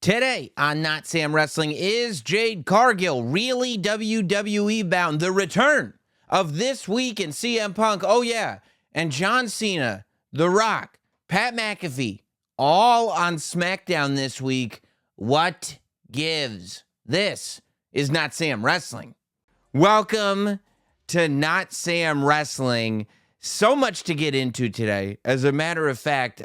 Today on Not Sam Wrestling, is Jade Cargill really WWE bound? The return of This Week in CM Punk, oh yeah, and John Cena, The Rock, Pat McAfee, all on Smackdown this week. What gives? This is Not Sam Wrestling. Welcome to Not Sam Wrestling. So much to get into today. As a matter of fact,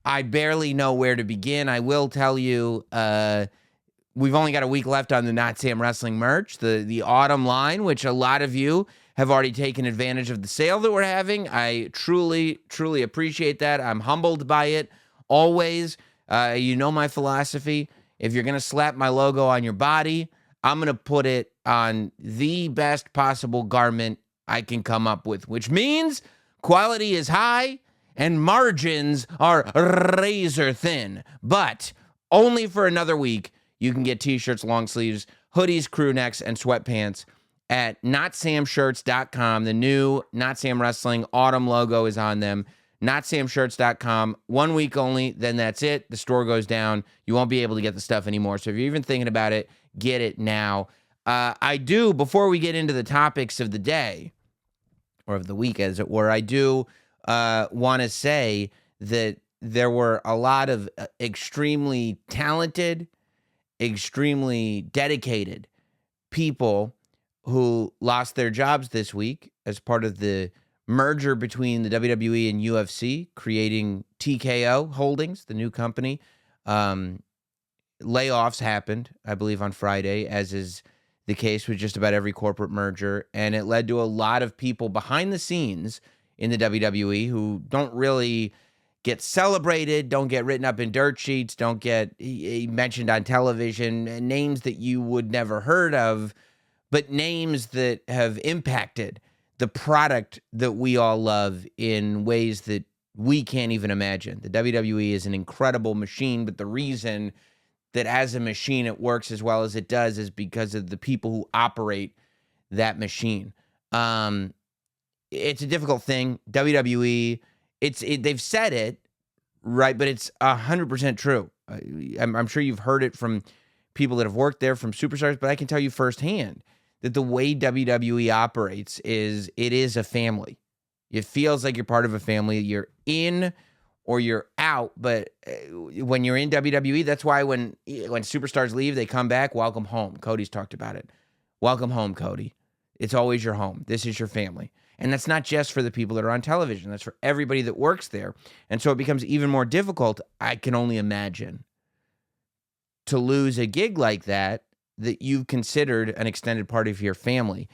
I barely know where to begin. I will tell you, we've only got a week left on the Not Sam Wrestling merch, the autumn line, which a lot of you have already taken advantage of the sale that we're having. I truly, truly appreciate that. I'm humbled by it. Always, you know my philosophy. If you're going to slap my logo on your body, I'm going to put it on the best possible garment I can come up with, which means quality is high and margins are razor thin. But only for another week, you can get t-shirts, long sleeves, hoodies, crew necks, and sweatpants at notsamshirts.com. The new Not Sam Wrestling autumn logo is on them. Notsamshirts.com. 1 week only, then that's it. The store goes down. You won't be able to get the stuff anymore. So if you're even thinking about it, get it now. I do, before we get into the topics of the day, or of the week as it were, I do want to say that there were a lot of extremely talented, extremely dedicated people who lost their jobs this week as part of the merger between the WWE and UFC, creating TKO Holdings, the new company. Layoffs happened, I believe, on Friday, as is the case with just about every corporate merger, and it led to a lot of people behind the scenes in the WWE who don't really get celebrated, don't get written up in dirt sheets, don't get mentioned on television, names that you would never heard of, but names that have impacted the product that we all love in ways that we can't even imagine. The WWE is an incredible machine, but the reason that as a machine it works as well as it does is because of the people who operate that machine. It's a difficult thing. WWE, they've said it, right, but it's 100% true. I'm sure you've heard it from people that have worked there, from superstars, but I can tell you firsthand that the way WWE operates is it is a family. It feels like you're part of a family. You're in or you're out, but when you're in WWE, that's why when superstars leave, they come back. Welcome home. Cody's talked about it. Welcome home, Cody. It's always your home. This is your family. And that's not just for the people that are on television. That's for everybody that works there. And so it becomes even more difficult, I can only imagine, to lose a gig like that you've considered an extended part of your family.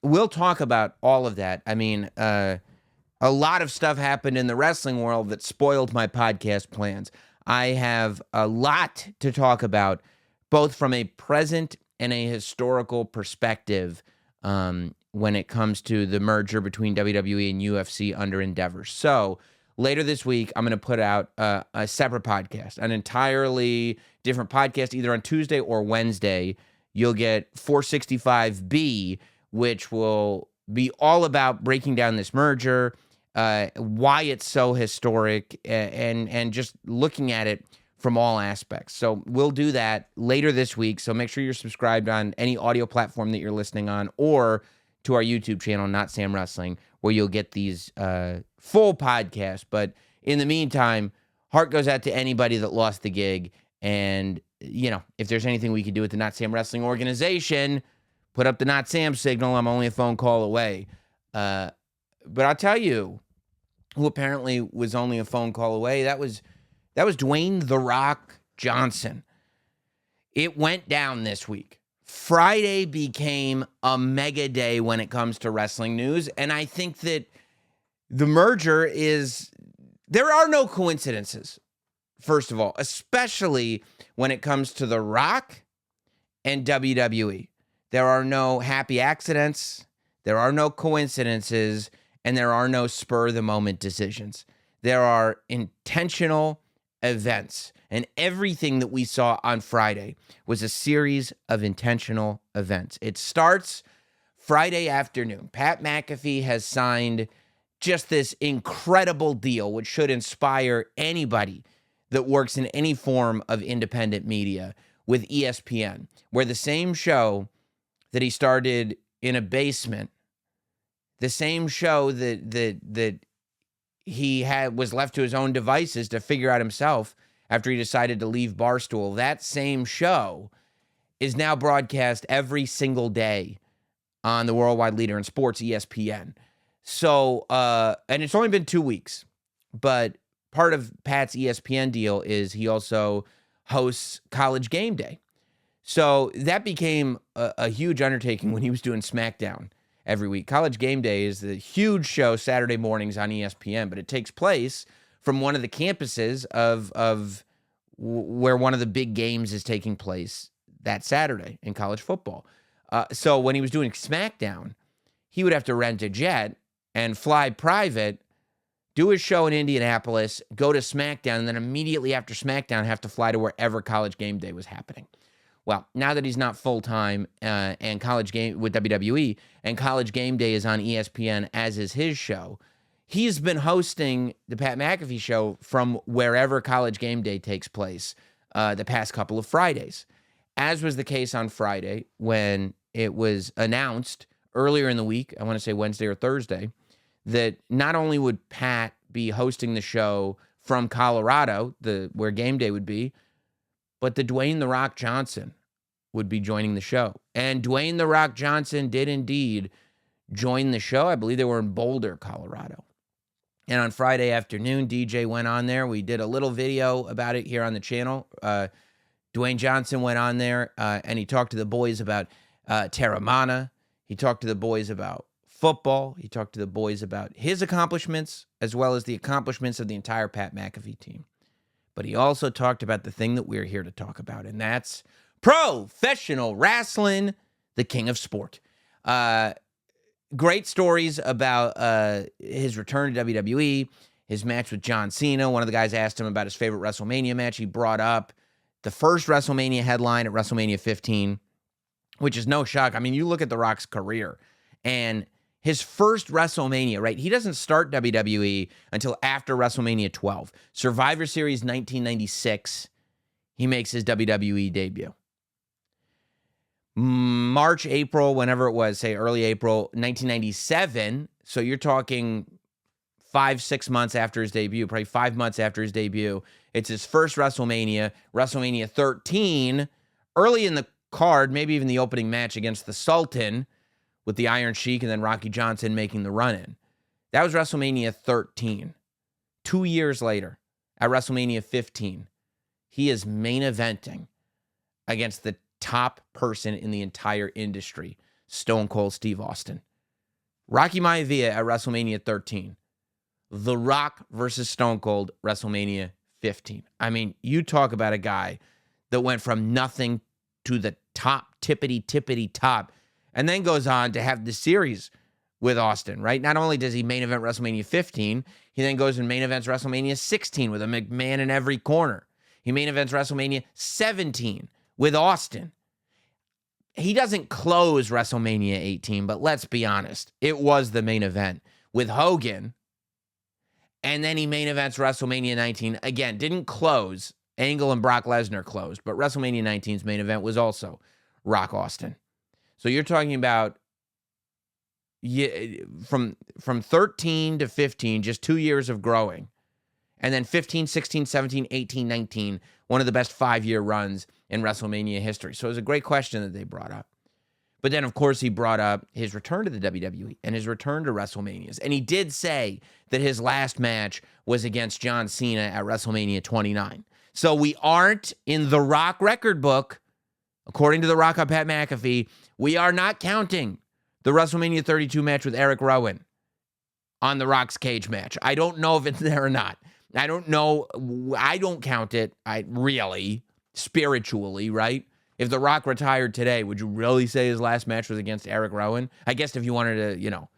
We'll talk about all of that. I mean, a lot of stuff happened in the wrestling world that spoiled my podcast plans. I have a lot to talk about, both from a present and a historical perspective, when it comes to the merger between WWE and UFC under Endeavor. So later this week, I'm going to put out a separate podcast, an entirely different podcast, either on Tuesday or Wednesday. You'll get 465B, which will be all about breaking down this merger, why it's so historic, and just looking at it from all aspects. So we'll do that later this week. So make sure you're subscribed on any audio platform that you're listening on, or to our YouTube channel, Not Sam Wrestling, where you'll get these full podcasts. But in the meantime, heart goes out to anybody that lost the gig. And, you know, if there's anything we can do with the Not Sam Wrestling organization, put up the Not Sam signal. I'm only a phone call away. But I'll tell you who apparently was only a phone call away. That was Dwayne "The Rock" Johnson. It went down this week. Friday became a mega day when it comes to wrestling news, and I think that the merger there are no coincidences, first of all, especially when it comes to The Rock and WWE. There are no happy accidents, there are no coincidences, and there are no spur-of-the-moment decisions. There are intentional events. And everything that we saw on Friday was a series of intentional events. It starts Friday afternoon. Pat McAfee has signed just this incredible deal, which should inspire anybody that works in any form of independent media with ESPN, where the same show that he started in a basement, the same show that he was left to his own devices to figure out himself after he decided to leave Barstool, that same show is now broadcast every single day on the worldwide leader in sports, ESPN. So, and it's only been 2 weeks, but part of Pat's ESPN deal is he also hosts College Game Day. So that became a huge undertaking when he was doing Smackdown every week. College Game Day is the huge show Saturday mornings on ESPN, but it takes place from one of the campuses of where one of the big games is taking place that Saturday in college football. So when he was doing Smackdown, he would have to rent a jet and fly private, do his show in Indianapolis, go to Smackdown, and then immediately after Smackdown have to fly to wherever College Game Day was happening. Well, now that he's not full-time and College Game with WWE and College Game Day is on ESPN, as is his show, he's been hosting the Pat McAfee show from wherever College Game Day takes place the past couple of Fridays, as was the case on Friday when it was announced earlier in the week, I want to say Wednesday or Thursday, that not only would Pat be hosting the show from Colorado, where Game Day would be, but the Dwayne "The Rock" Johnson would be joining the show. And Dwayne "The Rock" Johnson did indeed join the show. I believe they were in Boulder, Colorado. And on Friday afternoon, DJ went on there. We did a little video about it here on the channel. Dwayne Johnson went on there, and he talked to the boys about Terramana. He talked to the boys about football. He talked to the boys about his accomplishments, as well as the accomplishments of the entire Pat McAfee team. But he also talked about the thing that we're here to talk about, and that's professional wrestling, the king of sport. Great stories about his return to WWE, his match with John Cena. One of the guys asked him about his favorite WrestleMania match. He brought up the first WrestleMania headline at WrestleMania 15, which is no shock. I mean, you look at The Rock's career, and his first WrestleMania, right? He doesn't start WWE until after WrestleMania 12. Survivor Series 1996, he makes his WWE debut. March, April, whenever it was, say early April 1997. So you're talking 5-6 months after his debut, probably 5 months after his debut. It's his first WrestleMania, WrestleMania 13, early in the card, maybe even the opening match against the Sultan, with the Iron Sheik and then Rocky Johnson making the run-in. That was WrestleMania 13. 2 years later, at WrestleMania 15, he is main eventing against the top person in the entire industry, Stone Cold Steve Austin. Rocky Maivia at WrestleMania 13. The Rock versus Stone Cold, WrestleMania 15. I mean, you talk about a guy that went from nothing to the top, tippity top, and then goes on to have the series with Austin, right? Not only does he main event WrestleMania 15, he then goes and main events WrestleMania 16 with a McMahon in every corner. He main events WrestleMania 17 with Austin. He doesn't close WrestleMania 18, but let's be honest, it was the main event with Hogan. And then he main events WrestleMania 19. Again, didn't close. Angle and Brock Lesnar closed, but WrestleMania 19's main event was also Rock Austin. So you're talking about from 13 to 15, just 2 years of growing. And then 15, 16, 17, 18, 19, one of the best 5-year runs in WrestleMania history. So it was a great question that they brought up. But then, of course, he brought up his return to the WWE and his return to WrestleManias. And he did say that his last match was against John Cena at WrestleMania 29. So we aren't in the Rock record book. According to The Rock on Pat McAfee, we are not counting the WrestleMania 32 match with Eric Rowan on The Rock's cage match. I don't know if it's there or not. I don't know. I don't count it. Spiritually, right? If The Rock retired today, would you really say his last match was against Eric Rowan? I guess if you wanted to,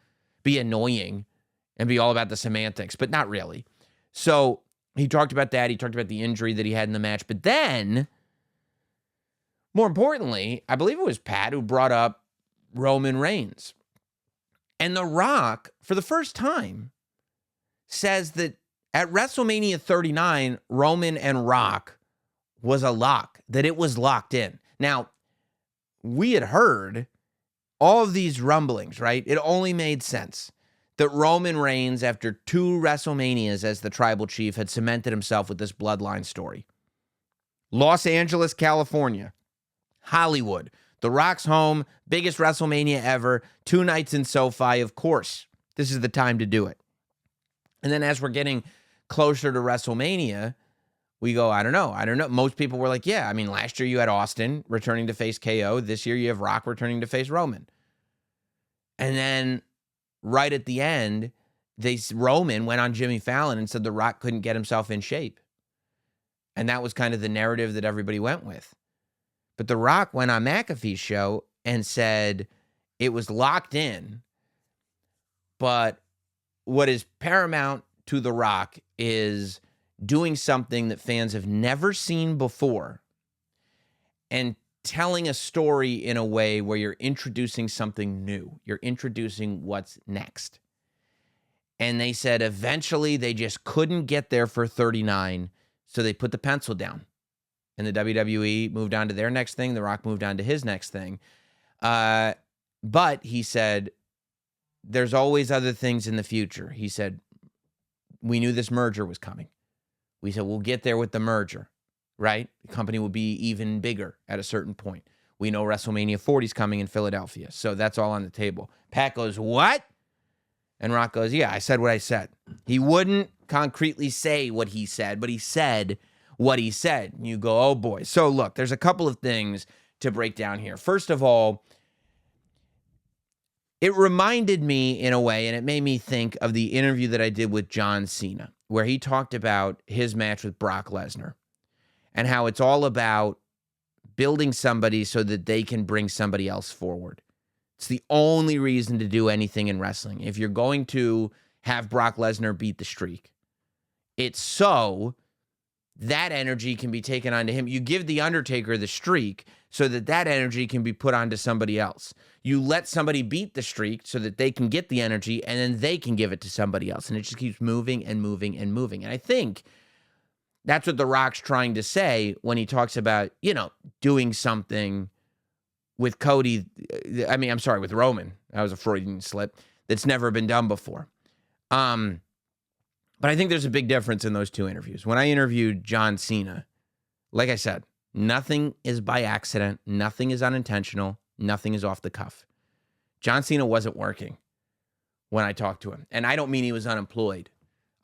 be annoying and be all about the semantics, but not really. So he talked about that. He talked about the injury that he had in the match. But then, more importantly, I believe it was Pat who brought up Roman Reigns. And The Rock, for the first time, says that At WrestleMania 39, Roman and Rock was a lock, that it was locked in. Now, we had heard all of these rumblings, right? It only made sense that Roman Reigns, after 2 WrestleManias as the tribal chief, had cemented himself with this bloodline story. Los Angeles, California, Hollywood, The Rock's home, biggest WrestleMania ever, 2 nights in SoFi, of course. This is the time to do it. And then as we're getting closer to WrestleMania, we go, I don't know. Most people were like, yeah, I mean, last year you had Austin returning to face KO. This year you have Rock returning to face Roman. And then right at the end, Roman went on Jimmy Fallon and said The Rock couldn't get himself in shape. And that was kind of the narrative that everybody went with. But The Rock went on McAfee's show and said it was locked in. But what is paramount to The Rock is doing something that fans have never seen before and telling a story in a way where you're introducing something new. You're introducing what's next. And they said eventually they just couldn't get there for 39, so they put the pencil down. And the WWE moved on to their next thing. The Rock moved on to his next thing. But he said, there's always other things in the future. He said, we knew this merger was coming. We said, we'll get there with the merger, right? The company will be even bigger at a certain point. We know WrestleMania 40 is coming in Philadelphia, so that's all on the table. Pat goes, what? And Rock goes, yeah, I said what I said. He wouldn't concretely say what he said, but he said what he said. And you go, oh boy. So look, there's a couple of things to break down here. First of all, it reminded me in a way, and it made me think of the interview that I did with John Cena, where he talked about his match with Brock Lesnar and how it's all about building somebody so that they can bring somebody else forward. It's the only reason to do anything in wrestling. If you're going to have Brock Lesnar beat the streak, it's so that energy can be taken onto him. You give The Undertaker the streak so that that energy can be put onto somebody else. You let somebody beat the streak so that they can get the energy and then they can give it to somebody else. And it just keeps moving and moving and moving. And I think that's what The Rock's trying to say when he talks about, doing something with Cody. With Roman. That was a Freudian slip. That's never been done before. But I think there's a big difference in those 2 interviews. When I interviewed John Cena, like I said, nothing is by accident. Nothing is unintentional. Nothing is off the cuff. John Cena wasn't working when I talked to him. And I don't mean he was unemployed.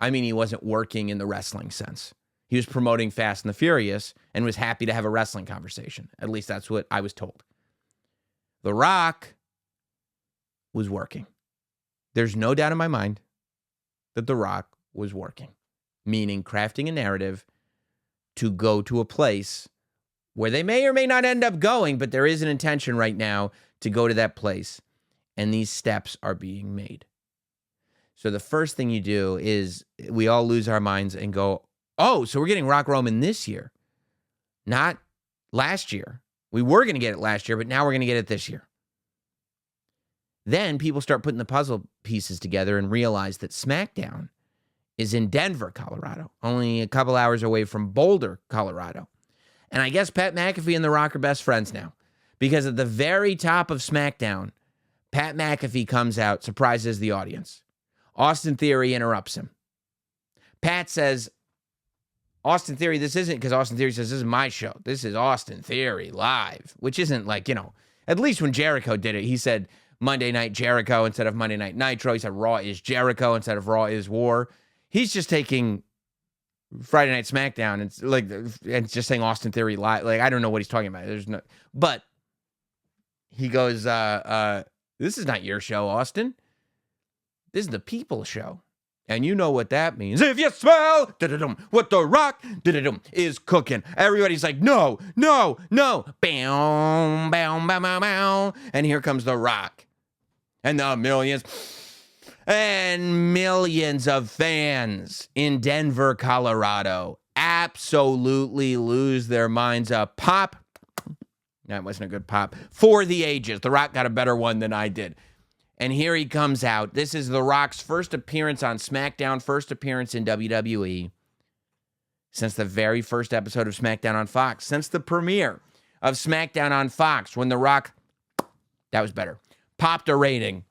I mean he wasn't working in the wrestling sense. He was promoting Fast and the Furious and was happy to have a wrestling conversation. At least that's what I was told. The Rock was working. There's no doubt in my mind that The Rock was working, meaning crafting a narrative to go to a place where they may or may not end up going, but there is an intention right now to go to that place, and these steps are being made. So the first thing you do is we all lose our minds and go, oh, so we're getting Rock Roman this year, not last year. We were going to get it last year, but now we're going to get it this year. Then people start putting the puzzle pieces together and realize that Smackdown is in Denver, Colorado, only a couple hours away from Boulder, Colorado. And I guess Pat McAfee and The Rock are best friends now, because at the very top of Smackdown, Pat McAfee comes out, surprises the audience. Austin Theory interrupts him. Pat says, Austin Theory, this isn't, because Austin Theory says, this is my show. This is Austin Theory live, which isn't like, at least when Jericho did it, he said Monday Night Jericho instead of Monday Night Nitro. He said Raw is Jericho instead of Raw is War. He's just taking Friday Night Smackdown and just saying Austin Theory live. Like, I don't know what he's talking about. But he goes, this is not your show, Austin. This is the people's show. And you know what that means. If you smell what The Rock is cooking. Everybody's like, no. Bam, bam, bam, bam, bam. And here comes The Rock. And the millions and millions of fans in Denver, Colorado absolutely lose their minds. A pop. That wasn't a good pop. For the ages. The Rock got a better one than I did. And here he comes out. This is The Rock's first appearance on SmackDown, first appearance in WWE since the very first episode of SmackDown on Fox, since the premiere of SmackDown on Fox, when The Rock, that was better, popped a rating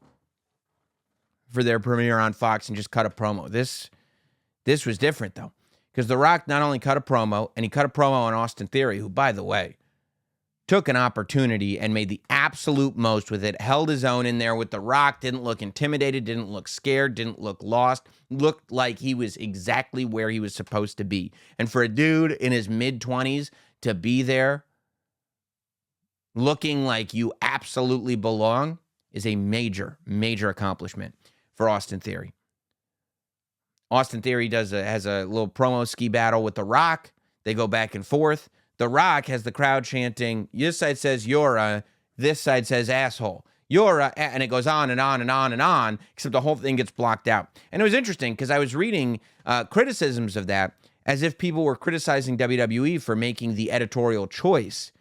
for their premiere on Fox and just cut a promo. This was different, though, because The Rock not only cut a promo, and he cut a promo on Austin Theory, who, by the way, took an opportunity and made the absolute most with it, held his own in there with The Rock, didn't look intimidated, didn't look scared, didn't look lost, looked like he was exactly where he was supposed to be. And for a dude in his mid-20s to be there looking like you absolutely belong is a major, major accomplishment for Austin Theory. Austin Theory has a little promo ski battle with The Rock. They go back and forth. The Rock has the crowd chanting, this side says you're a, this side says asshole. You're a, and it goes on and on and on and on, except the whole thing gets blocked out. And it was interesting because I was reading criticisms of that as if people were criticizing WWE for making the editorial choice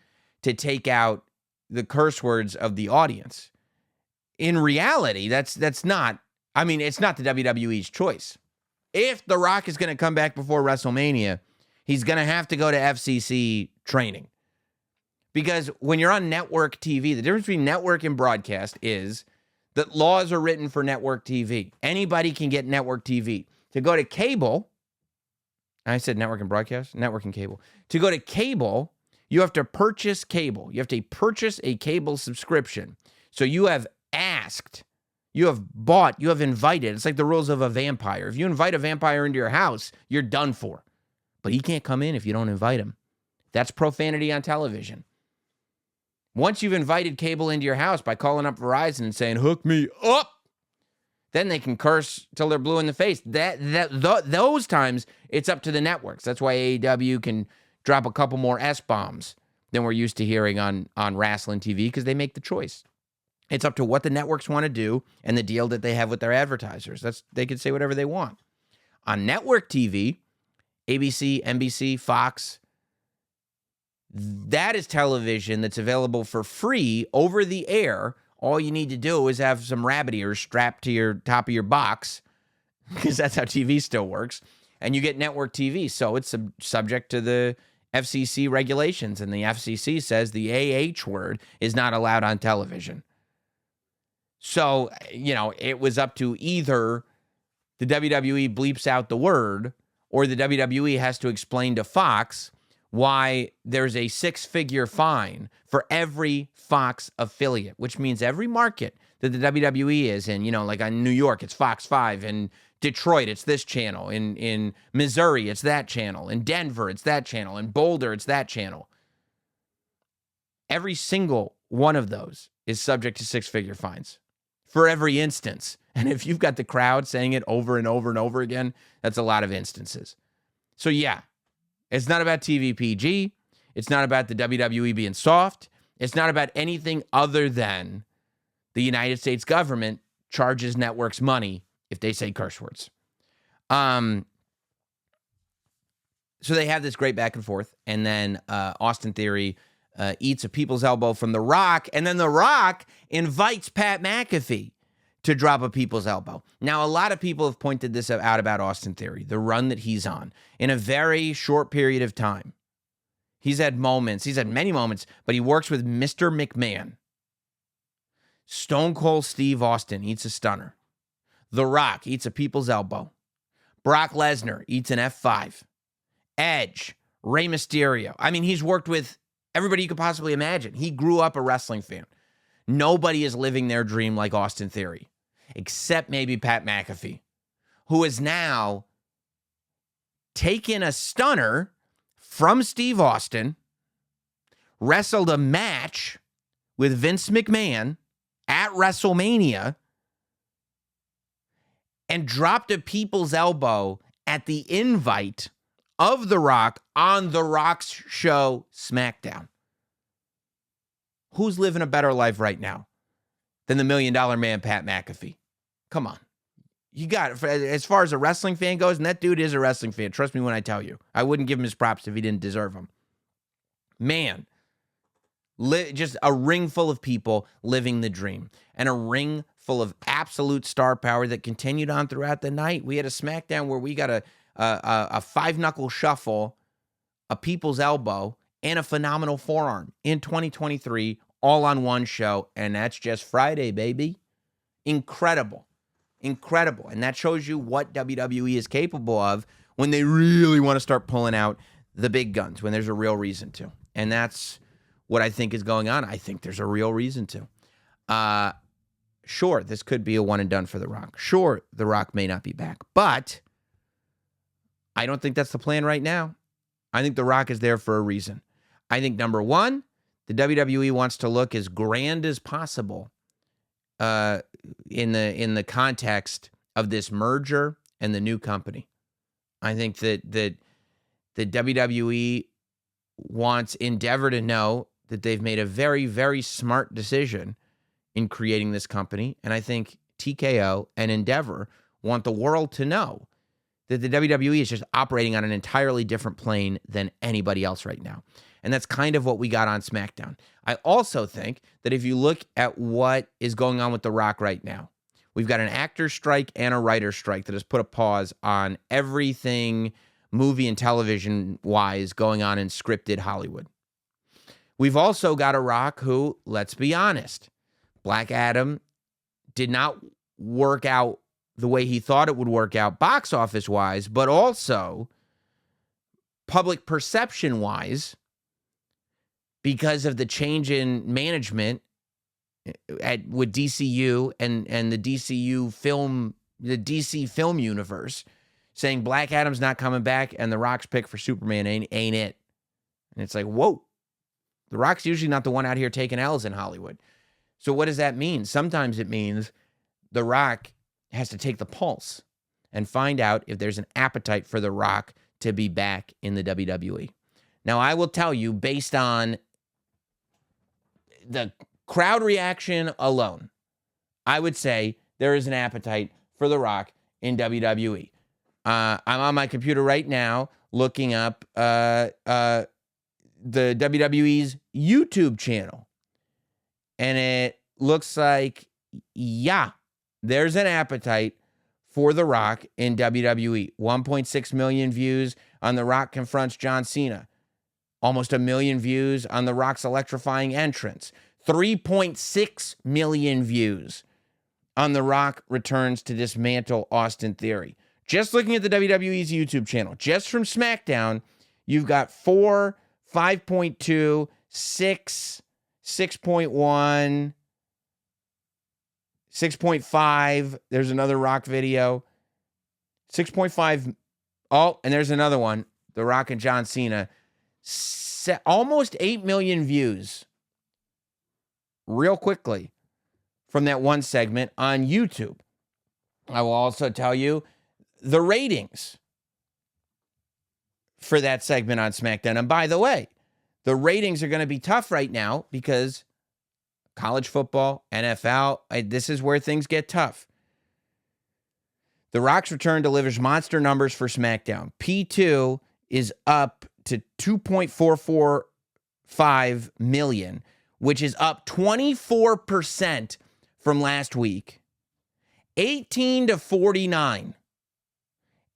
to take out the curse words of the audience. In reality, that's not, I mean, it's not the WWE's choice. If The Rock is going to come back before WrestleMania, he's going to have to go to FCC training. Because when you're on network TV, the difference between network and broadcast is that laws are written for network TV. Anybody can get network TV. To go to cable, I said network and broadcast, network and cable. To go to cable, you have to purchase cable. You have to purchase a cable subscription. So you have asked, you have bought, you have invited. It's like the rules of a vampire. If you invite a vampire into your house, you're done for. But he can't come in if you don't invite him. That's profanity on television. Once you've invited cable into your house by calling up Verizon and saying, hook me up, then they can curse till they're blue in the face. Those times, it's up to the networks. That's why AEW can drop a couple more S-bombs than we're used to hearing on wrestling TV, because they make the choice. It's up to what the networks want to do and the deal that they have with their advertisers. They can say whatever they want. On network TV, ABC, NBC, Fox, that is television that's available for free over the air. All you need to do is have some rabbit ears strapped to your top of your box, because that's how TV still works, and you get network TV. So it's subject to the FCC regulations, and the FCC says the AH word is not allowed on television. So, it was up to either the WWE bleeps out the word, or the WWE has to explain to Fox why there's a 6-figure fine for every Fox affiliate, which means every market that the WWE is in, like on New York, it's Fox 5. In Detroit, it's this channel. In Missouri, it's that channel. In Denver, it's that channel. In Boulder, it's that channel. Every single one of those is subject to 6-figure fines for every instance. And if you've got the crowd saying it over and over and over again, that's a lot of instances. So yeah, it's not about TVPG. It's not about the WWE being soft. It's not about anything other than the United States government charges networks money if they say curse words. So they have this great back and forth, and then Austin Theory eats a people's elbow from The Rock, and then The Rock invites Pat McAfee to drop a people's elbow. Now, a lot of people have pointed this out about Austin Theory, the run that he's on, in a very short period of time. He's had many moments, but he works with Mr. McMahon. Stone Cold Steve Austin eats a stunner. The Rock eats a people's elbow. Brock Lesnar eats an F5. Edge, Rey Mysterio. I mean, he's worked with everybody you could possibly imagine. He grew up a wrestling fan. Nobody is living their dream like Austin Theory, except maybe Pat McAfee, who has now taken a stunner from Steve Austin, wrestled a match with Vince McMahon at WrestleMania, and dropped a people's elbow at the invite of The Rock on The Rock's show, Smackdown. Who's living a better life right now than the $1 Million Man, Pat McAfee? Come on. You got it. As far as a wrestling fan goes, and that dude is a wrestling fan. Trust me when I tell you. I wouldn't give him his props if he didn't deserve them. Man, Just a ring full of people living the dream, and a ring full of absolute star power that continued on throughout the night. We had a SmackDown where we got a five-knuckle shuffle, a people's elbow, and a phenomenal forearm in 2023, all on one show, and that's just Friday, baby. Incredible. Incredible. And that shows you what WWE is capable of when they really want to start pulling out the big guns, when there's a real reason to. And that's what I think is going on. I think there's a real reason to. Sure, this could be a one and done for The Rock. Sure, The Rock may not be back, but I don't think that's the plan right now. I think The Rock is there for a reason. I think, number one, the WWE wants to look as grand as possible in the context of this merger and the new company. I think that the WWE wants Endeavor to know that they've made a very, very smart decision in creating this company. And I think TKO and Endeavor want the world to know that the WWE is just operating on an entirely different plane than anybody else right now. And that's kind of what we got on SmackDown. I also think that if you look at what is going on with The Rock right now, we've got an actor strike and a writer strike that has put a pause on everything movie and television-wise going on in scripted Hollywood. We've also got a Rock who, let's be honest, Black Adam did not work out the way he thought it would work out box office-wise, but also public perception-wise, because of the change in management with DCU and the DC film universe, saying Black Adam's not coming back and The Rock's pick for Superman ain't it. And it's like, whoa. The Rock's usually not the one out here taking L's in Hollywood. So what does that mean? Sometimes it means The Rock has to take the pulse and find out if there's an appetite for The Rock to be back in the WWE. Now, I will tell you, based on the crowd reaction alone, I would say there is an appetite for The Rock in WWE. I'm on my computer right now looking up the WWE's YouTube channel. And it looks like, yeah, there's an appetite for The Rock in WWE. 1.6 million views on The Rock confronts John Cena. Almost 1 million views on The Rock's electrifying entrance. 3.6 million views on The Rock returns to dismantle Austin Theory. Just looking at the WWE's YouTube channel, just from SmackDown, you've got 4, 5.2, 6, 6.1, 6.5. There's another Rock video. 6.5. Oh, and there's another one. The Rock and John Cena. Almost 8 million views real quickly from that one segment on YouTube. I will also tell you the ratings for that segment on SmackDown. And by the way, the ratings are going to be tough right now because college football, NFL, this is where things get tough. The Rock's return delivers monster numbers for SmackDown. P2 is up to 2.445 million, which is up 24% from last week. 18 to 49,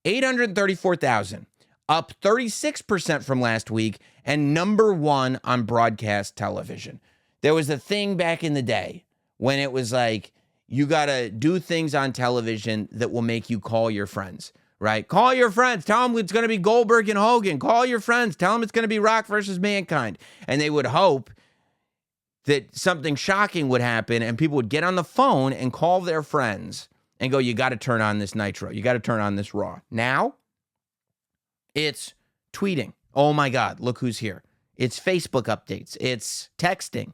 834,000, up 36% from last week, and number one on broadcast television. There was a thing back in the day when it was like, you got to do things on television that will make you call your friends, right? Call your friends. Tell them it's going to be Goldberg and Hogan. Call your friends. Tell them it's going to be Rock versus Mankind. And they would hope that something shocking would happen and people would get on the phone and call their friends and go, you got to turn on this Nitro. You got to turn on this Raw. Now, it's tweeting. Oh my God, look who's here. It's Facebook updates. It's texting.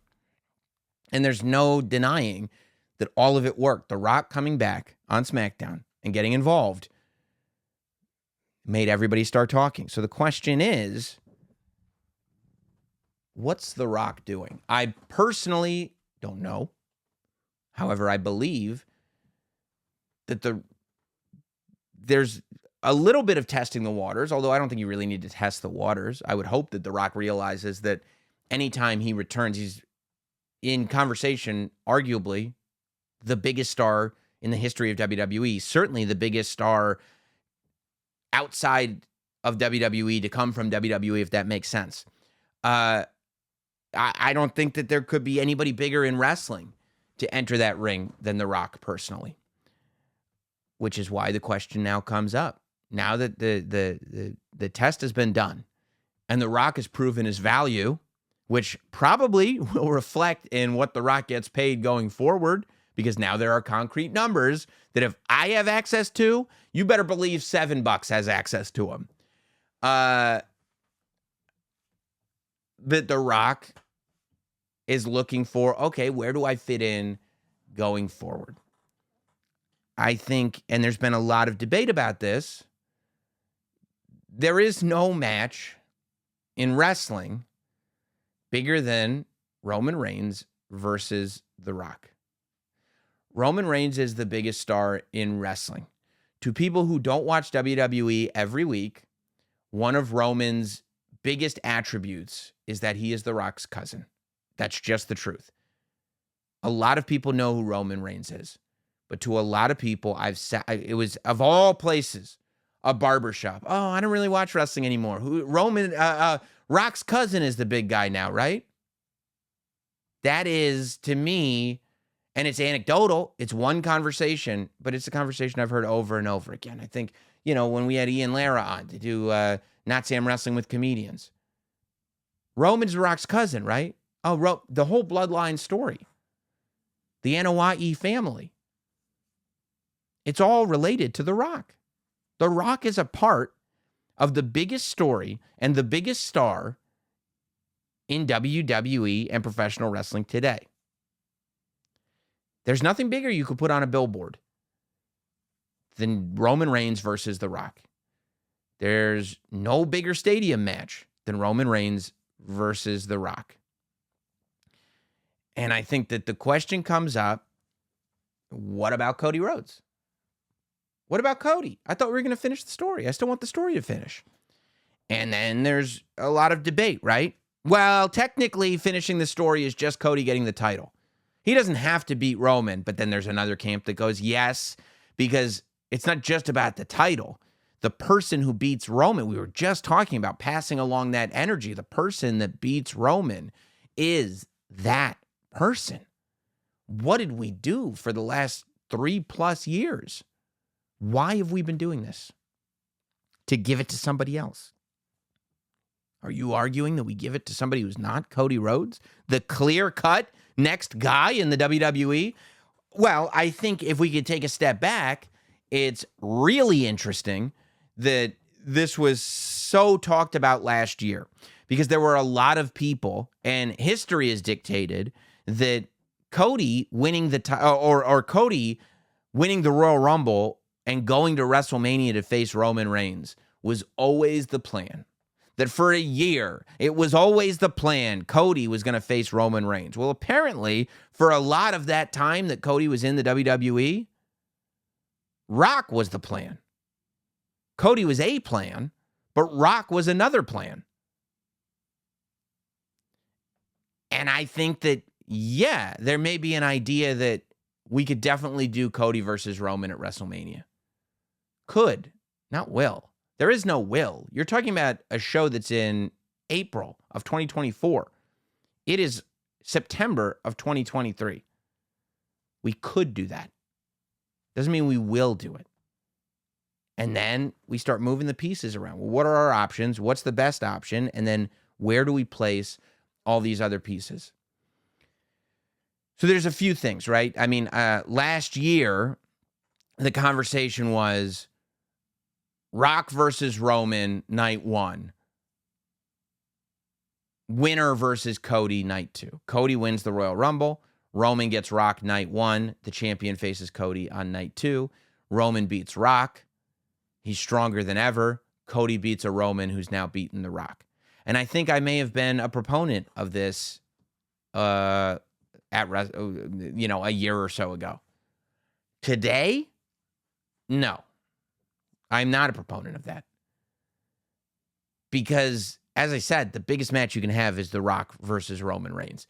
And there's no denying that all of it worked. The Rock coming back on SmackDown and getting involved made everybody start talking. So the question is, what's The Rock doing? I personally don't know. However, I believe that there's a little bit of testing the waters, although I don't think you really need to test the waters. I would hope that The Rock realizes that anytime he returns, he's in conversation, arguably, the biggest star in the history of WWE, certainly the biggest star outside of WWE to come from WWE, if that makes sense. I don't think that there could be anybody bigger in wrestling to enter that ring than The Rock, personally. Which is why the question now comes up. Now that the test has been done and The Rock has proven his value, which probably will reflect in what The Rock gets paid going forward, because now there are concrete numbers that if I have access to, you better believe $7 has access to them. But The Rock is looking for, okay, where do I fit in going forward? I think, and there's been a lot of debate about this, there is no match in wrestling bigger than Roman Reigns versus The Rock. Roman Reigns is the biggest star in wrestling. To people who don't watch WWE every week, one of Roman's biggest attributes is that he is The Rock's cousin. That's just the truth. A lot of people know who Roman Reigns is. But to a lot of people, it was, of all places, a barbershop. Oh, I don't really watch wrestling anymore. Rock's cousin is the big guy now, right? That is, to me, and it's anecdotal. It's one conversation, but it's a conversation I've heard over and over again. I think, when we had Ian Lara on to do Notsam Wrestling with Comedians. Roman's Rock's cousin, right? Oh, the whole bloodline story. The Anoa'i family. It's all related to The Rock. The Rock is a part of the biggest story and the biggest star in WWE and professional wrestling today. There's nothing bigger you could put on a billboard than Roman Reigns versus The Rock. There's no bigger stadium match than Roman Reigns versus The Rock. And I think that the question comes up, what about Cody Rhodes? What about Cody? I thought we were going to finish the story. I still want the story to finish. And then there's a lot of debate, right? Well, technically, finishing the story is just Cody getting the title. He doesn't have to beat Roman, but then there's another camp that goes, yes, because it's not just about the title. The person who beats Roman, we were just talking about passing along that energy. The person that beats Roman is that person. What did we do for the last 3+ years? Why have we been doing this? To give it to somebody else. Are you arguing that we give it to somebody who's not Cody Rhodes? The clear-cut next guy in the WWE? Well, I think if we could take a step back, it's really interesting that this was so talked about last year, because there were a lot of people, and history has dictated that Cody winning the or Cody winning the Royal Rumble and going to WrestleMania to face Roman Reigns was always the plan. That for a year, it was always the plan Cody was going to face Roman Reigns. Well, apparently, for a lot of that time that Cody was in the WWE, Rock was the plan. Cody was a plan, but Rock was another plan. And I think that, yeah, there may be an idea that we could definitely do Cody versus Roman at WrestleMania. Could, not will. There is no will. You're talking about a show that's in April of 2024. It is September of 2023. We could do that. Doesn't mean we will do it. And then we start moving the pieces around. Well, what are our options? What's the best option? And then where do we place all these other pieces? So there's a few things, right? I mean, last year, the conversation was Rock versus Roman, night 1. Winner versus Cody, night 2. Cody wins the Royal Rumble. Roman gets Rock, night 1. The champion faces Cody on night 2. Roman beats Rock. He's stronger than ever. Cody beats a Roman who's now beaten The Rock. And I think I may have been a proponent of this a year or so ago. Today, no. I'm not a proponent of that. Because as I said, the biggest match you can have is The Rock versus Roman Reigns.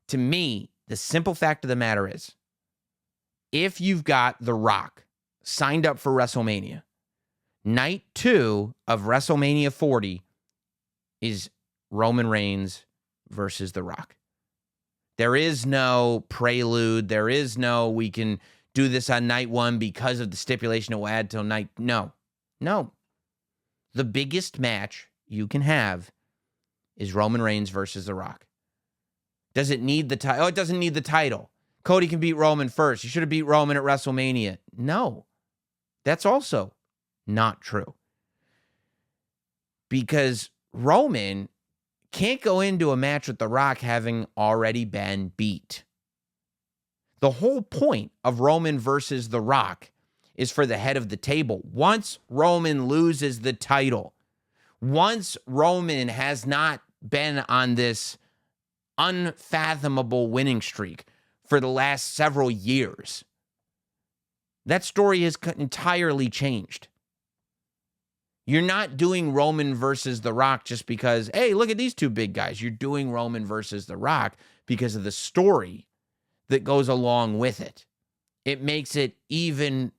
To me, the simple fact of the matter is, if you've got The Rock signed up for WrestleMania, night 2 of WrestleMania 40 is Roman Reigns versus The Rock. There is no prelude. There is no, we can do this on night 1 because of the stipulation it will add till night. No. The biggest match you can have is Roman Reigns versus The Rock. Does it need the title? Oh, it doesn't need the title. Cody can beat Roman first. You should have beat Roman at WrestleMania. No. That's also not true. Because Roman can't go into a match with The Rock having already been beat. The whole point of Roman versus The Rock is for the head of the table. Once Roman loses the title, once Roman has not been on this unfathomable winning streak for the last several years, that story has entirely changed. You're not doing Roman versus The Rock just because, hey, look at these two big guys. You're doing Roman versus The Rock because of the story that goes along with it. It makes it even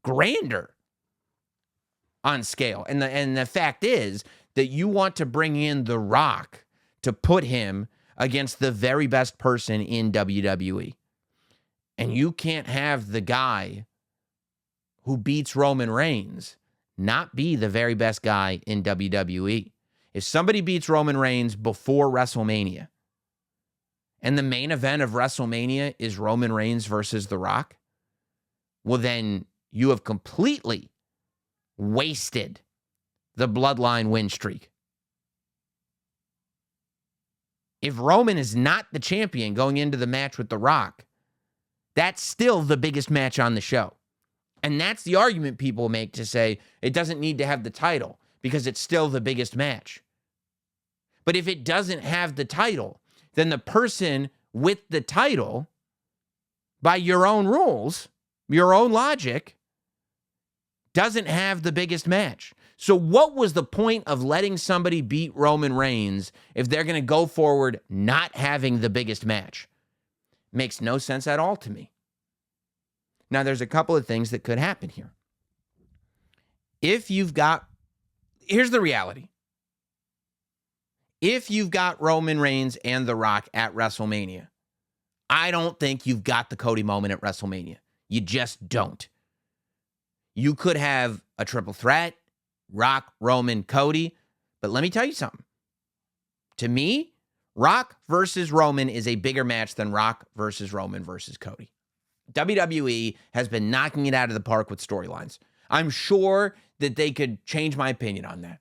grander on scale. And the fact is that you want to bring in The Rock to put him against the very best person in WWE. And you can't have the guy who beats Roman Reigns not be the very best guy in WWE. If somebody beats Roman Reigns before WrestleMania, and the main event of WrestleMania is Roman Reigns versus The Rock, well, then you have completely wasted the bloodline win streak. If Roman is not the champion going into the match with The Rock, that's still the biggest match on the show. And that's the argument people make to say it doesn't need to have the title because it's still the biggest match. But if it doesn't have the title, then the person with the title, by your own rules, your own logic, doesn't have the biggest match. So what was the point of letting somebody beat Roman Reigns if they're going to go forward not having the biggest match? Makes no sense at all to me. Now, there's a couple of things that could happen here. Here's the reality. If you've got Roman Reigns and The Rock at WrestleMania, I don't think you've got the Cody moment at WrestleMania. You just don't. You could have a triple threat, Rock, Roman, Cody, but let me tell you something. To me, Rock versus Roman is a bigger match than Rock versus Roman versus Cody. WWE has been knocking it out of the park with storylines. I'm sure that they could change my opinion on that.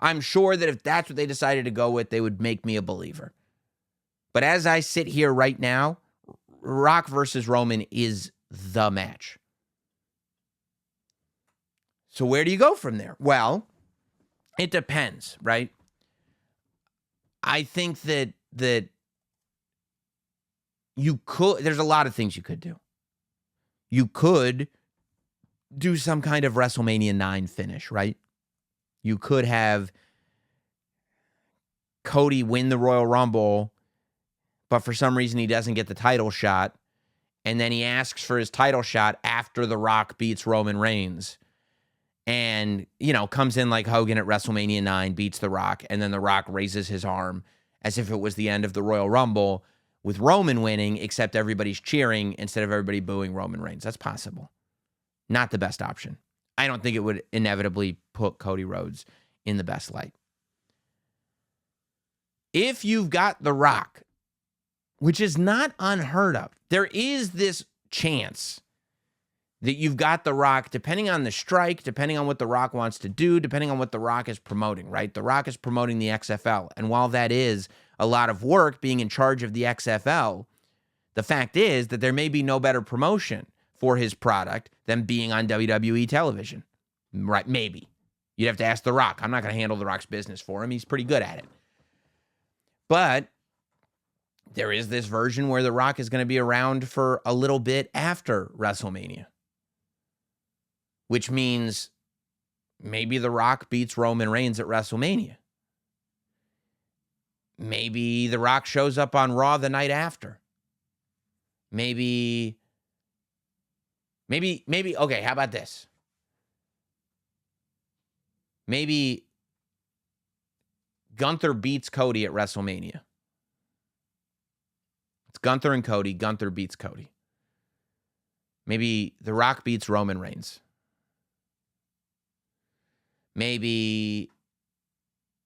I'm sure that if that's what they decided to go with, they would make me a believer. But as I sit here right now, Rock versus Roman is the match. So where do you go from there? Well, it depends, right? I think that you could, there's a lot of things you could do. You could do some kind of WrestleMania 9 finish, right? You could have Cody win the Royal Rumble, but for some reason he doesn't get the title shot, and then he asks for his title shot after The Rock beats Roman Reigns. And, comes in like Hogan at WrestleMania 9, beats The Rock, and then The Rock raises his arm as if it was the end of the Royal Rumble with Roman winning, except everybody's cheering instead of everybody booing Roman Reigns. That's possible. Not the best option. I don't think it would inevitably put Cody Rhodes in the best light. If you've got The Rock, which is not unheard of, there is this chance that you've got The Rock, depending on the strike, depending on what The Rock wants to do, depending on what The Rock is promoting, right? The Rock is promoting the XFL. And while that is a lot of work being in charge of the XFL, the fact is that there may be no better promotion for his product than being on WWE television. Right? Maybe. You'd have to ask The Rock. I'm not going to handle The Rock's business for him. He's pretty good at it. But there is this version where The Rock is going to be around for a little bit after WrestleMania, which means maybe The Rock beats Roman Reigns at WrestleMania. Maybe The Rock shows up on Raw the night after. Maybe, okay, how about this? Maybe Gunther beats Cody at WrestleMania. It's Gunther and Cody. Gunther beats Cody. Maybe The Rock beats Roman Reigns. Maybe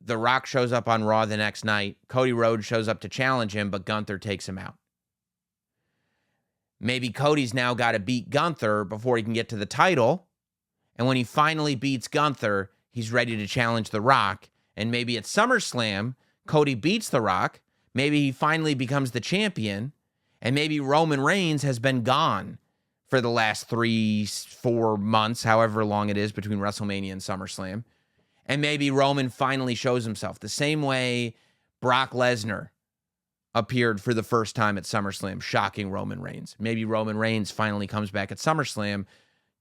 The Rock shows up on Raw the next night. Cody Rhodes shows up to challenge him, but Gunther takes him out. Maybe Cody's now got to beat Gunther before he can get to the title. And when he finally beats Gunther, he's ready to challenge The Rock. And maybe at SummerSlam, Cody beats The Rock. Maybe he finally becomes the champion. And maybe Roman Reigns has been gone for the last 3-4 months, however long it is between WrestleMania and SummerSlam. And maybe Roman finally shows himself the same way Brock Lesnar appeared for the first time at SummerSlam, shocking Roman Reigns. Maybe Roman Reigns finally comes back at SummerSlam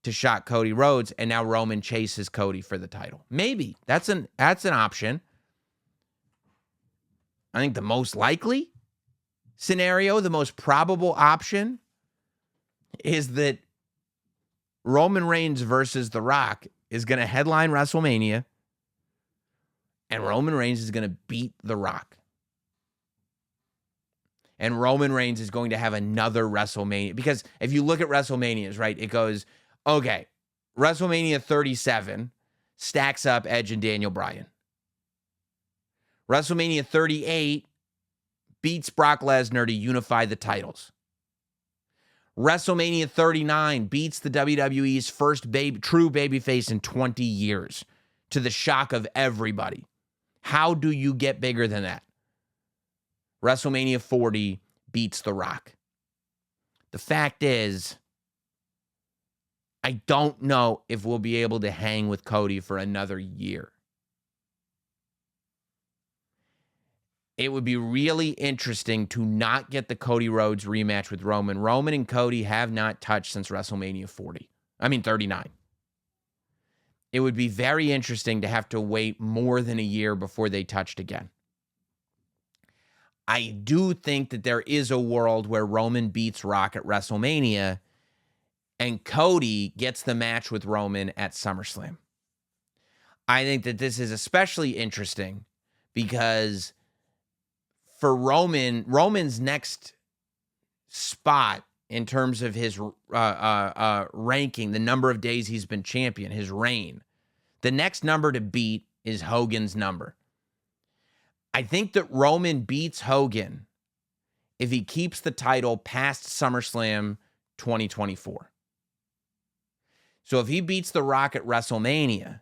to shock Cody Rhodes, and now Roman chases Cody for the title. Maybe. That's an option. I think the most likely scenario, the most probable option, is that Roman Reigns versus The Rock is going to headline WrestleMania, and Roman Reigns is going to beat The Rock. And Roman Reigns is going to have another WrestleMania. Because if you look at WrestleManias, right, it goes, okay, WrestleMania 37 stacks up Edge and Daniel Bryan. WrestleMania 38 beats Brock Lesnar to unify the titles. WrestleMania 39 beats the WWE's first true babyface in 20 years to the shock of everybody. How do you get bigger than that? WrestleMania 40 beats The Rock. The fact is, I don't know if we'll be able to hang with Cody for another year. It would be really interesting to not get the Cody Rhodes rematch with Roman. Roman and Cody have not touched since WrestleMania 39. It would be very interesting to have to wait more than a year before they touched again. I do think that there is a world where Roman beats Rock at WrestleMania and Cody gets the match with Roman at SummerSlam. I think that this is especially interesting because for Roman's next spot in terms of his ranking, the number of days he's been champion, his reign, the next number to beat is Hogan's number. I think that Roman beats Hogan if he keeps the title past SummerSlam 2024. So if he beats The Rock at WrestleMania,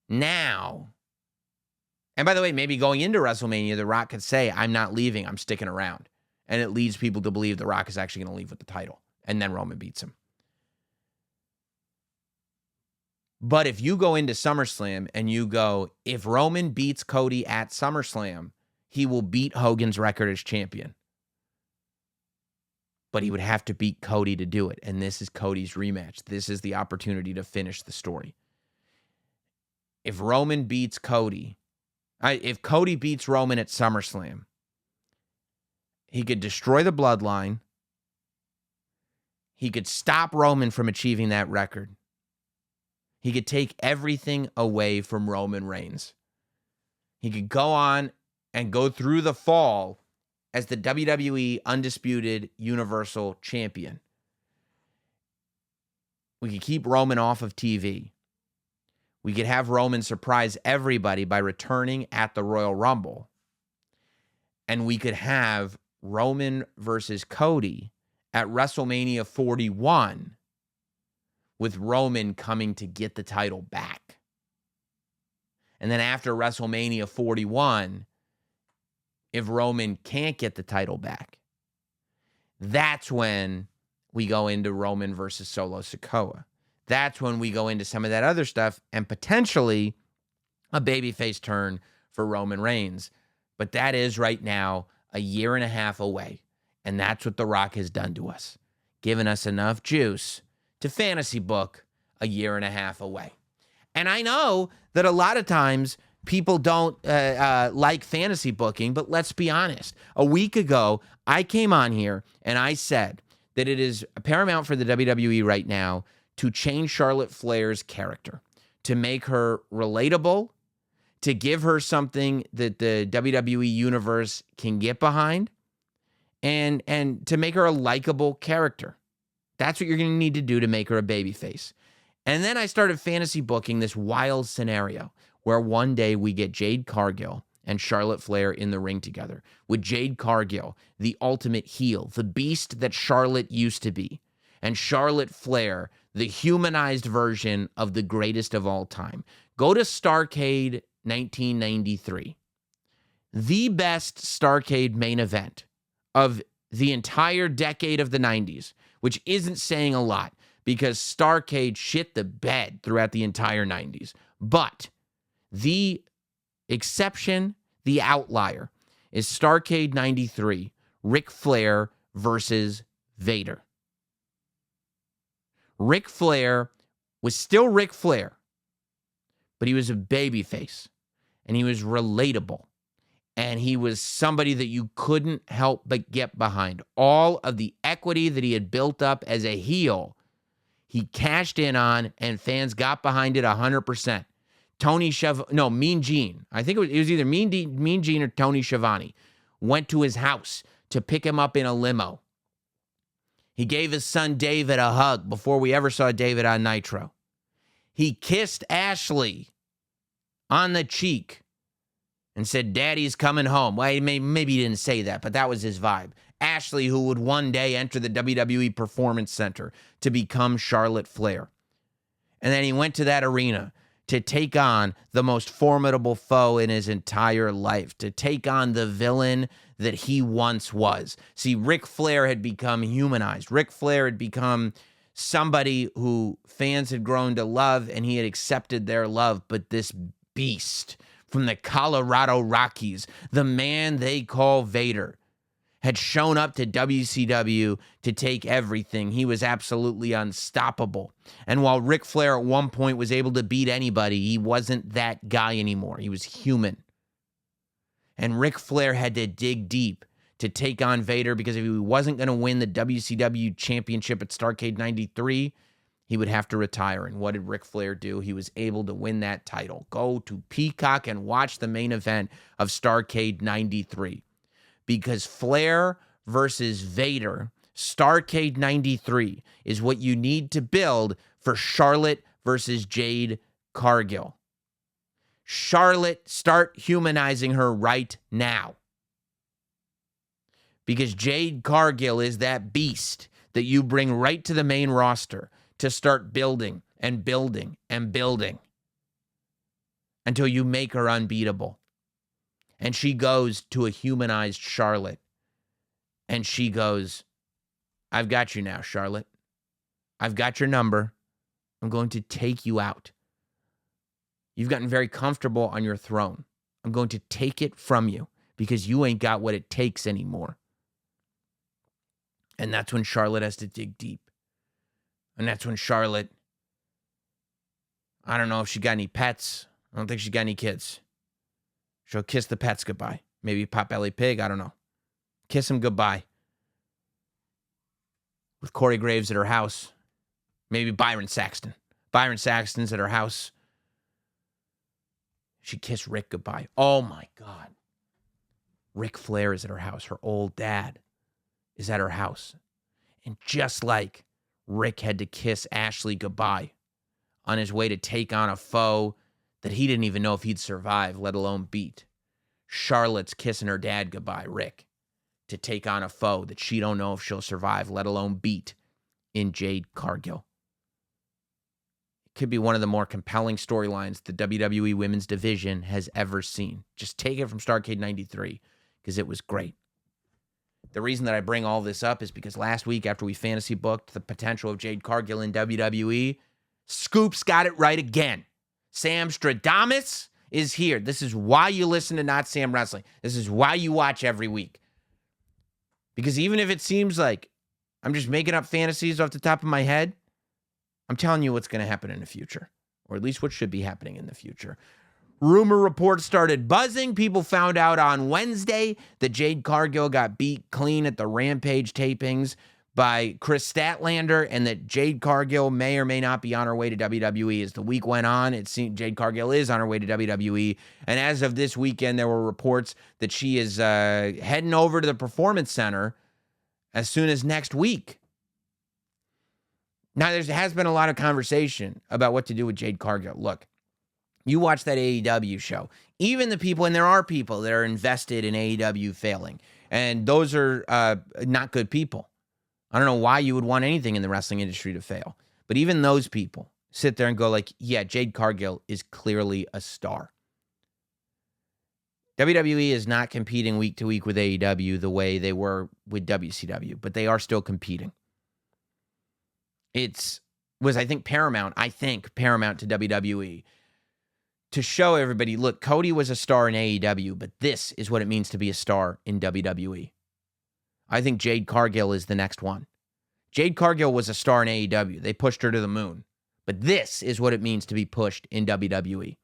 now, and by the way, maybe going into WrestleMania, The Rock could say, I'm not leaving, I'm sticking around. And it leads people to believe The Rock is actually going to leave with the title. And then Roman beats him. But if you go into SummerSlam and you go, if Roman beats Cody at SummerSlam, he will beat Hogan's record as champion. But he would have to beat Cody to do it. And this is Cody's rematch. This is the opportunity to finish the story. If Roman beats Cody, if Cody beats Roman at SummerSlam, he could destroy the bloodline. He could stop Roman from achieving that record. He could take everything away from Roman Reigns. He could go on and go through the fall as the WWE Undisputed Universal Champion. We could keep Roman off of TV. We could have Roman surprise everybody by returning at the Royal Rumble. And we could have Roman versus Cody at WrestleMania 41 with Roman coming to get the title back. And then after WrestleMania 41, if Roman can't get the title back, that's when we go into Roman versus Solo Sikoa. That's when we go into some of that other stuff and potentially a babyface turn for Roman Reigns. But that is right now a year and a half away. And that's what The Rock has done to us. Given us enough juice to fantasy book a year and a half away. And I know that a lot of times people don't like fantasy booking, but let's be honest. A week ago, I came on here and I said that it is paramount for the WWE right now to change Charlotte Flair's character, to make her relatable, to give her something that the WWE universe can get behind, and to make her a likable character. That's what you're going to need to do to make her a babyface. And then I started fantasy booking this wild scenario where one day we get Jade Cargill and Charlotte Flair in the ring together, with Jade Cargill, the ultimate heel, the beast that Charlotte used to be, and Charlotte Flair, the humanized version of the greatest of all time. Go to Starrcade 1993. The best Starrcade main event of the entire decade of the 90s, which isn't saying a lot because Starrcade shit the bed throughout the entire 90s. But the exception, the outlier, is Starrcade 93, Ric Flair versus Vader. Ric Flair was still Ric Flair, but he was a babyface, and he was relatable, and he was somebody that you couldn't help but get behind. All of the equity that he had built up as a heel, he cashed in on, and fans got behind it 100%. Mean Gene. I think it was either Mean Gene or Tony Schiavone went to his house to pick him up in a limo. He gave his son David a hug before we ever saw David on Nitro. He kissed Ashley on the cheek and said, "Daddy's coming home." Well, maybe he didn't say that, but that was his vibe. Ashley, who would one day enter the WWE Performance Center to become Charlotte Flair. And then he went to that arena to take on the most formidable foe in his entire life, to take on the villain that he once was. See, Ric Flair had become humanized. Ric Flair had become somebody who fans had grown to love, and he had accepted their love. But this beast from the Colorado Rockies, the man they call Vader, had shown up to WCW to take everything. He was absolutely unstoppable. And while Ric Flair at one point was able to beat anybody, he wasn't that guy anymore. He was human. And Ric Flair had to dig deep to take on Vader, because if he wasn't going to win the WCW championship at Starrcade 93, he would have to retire. And what did Ric Flair do? He was able to win that title. Go to Peacock and watch the main event of Starrcade 93. Because Flair versus Vader, Starrcade 93, is what you need to build for Charlotte versus Jade Cargill. Charlotte, start humanizing her right now. Because Jade Cargill is that beast that you bring right to the main roster to start building and building and building until you make her unbeatable. And she goes to a humanized Charlotte. And she goes, "I've got you now, Charlotte. I've got your number. I'm going to take you out. You've gotten very comfortable on your throne. I'm going to take it from you because you ain't got what it takes anymore." And that's when Charlotte has to dig deep. And that's when Charlotte, I don't know if she got any pets. I don't think she got any kids. She'll kiss the pets goodbye. Maybe Potbelly Pig, I don't know. Kiss him goodbye. With Corey Graves at her house. Maybe Byron Saxton. Byron Saxton's at her house. She kissed Rick goodbye. Oh my God. Ric Flair is at her house. Her old dad is at her house. And just like Rick had to kiss Ashley goodbye on his way to take on a foe that he didn't even know if he'd survive, let alone beat, Charlotte's kissing her dad goodbye, Rick, to take on a foe that she don't know if she'll survive, let alone beat, in Jade Cargill. It could be one of the more compelling storylines the WWE Women's Division has ever seen. Just take it from Starrcade 93, because it was great. The reason that I bring all this up is because last week, after we fantasy booked the potential of Jade Cargill in WWE, Scoops got it right again. Sam Stradamus is here. This is why you listen to Notsam Wrestling. This is why you watch every week. Because even if it seems like I'm just making up fantasies off the top of my head, I'm telling you what's going to happen in the future, or at least what should be happening in the future. Rumor reports started buzzing. People found out on Wednesday that Jade Cargill got beat clean at the Rampage tapings by Chris Statlander, and that Jade Cargill may or may not be on her way to WWE. As the week went on, it seemed Jade Cargill is on her way to WWE. And as of this weekend, there were reports that she is heading over to the Performance Center as soon as next week. Now, there has been a lot of conversation about what to do with Jade Cargill. Look, you watch that AEW show. Even the people, and there are people that are invested in AEW failing, and those are not good people. I don't know why you would want anything in the wrestling industry to fail. But even those people sit there and go like, yeah, Jade Cargill is clearly a star. WWE is not competing week to week with AEW the way they were with WCW, but they are still competing. I think, paramount to WWE to show everybody, look, Cody was a star in AEW, but this is what it means to be a star in WWE. I think Jade Cargill is the next one. Jade Cargill was a star in AEW. They pushed her to the moon. But this is what it means to be pushed in WWE.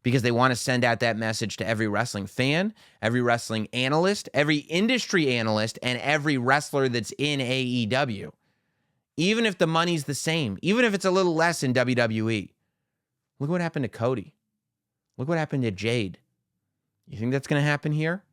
Because they want to send out that message to every wrestling fan, every wrestling analyst, every industry analyst, and every wrestler that's in AEW. Even if the money's the same, even if it's a little less in WWE. Look what happened to Cody. Look what happened to Jade. You think that's going to happen here?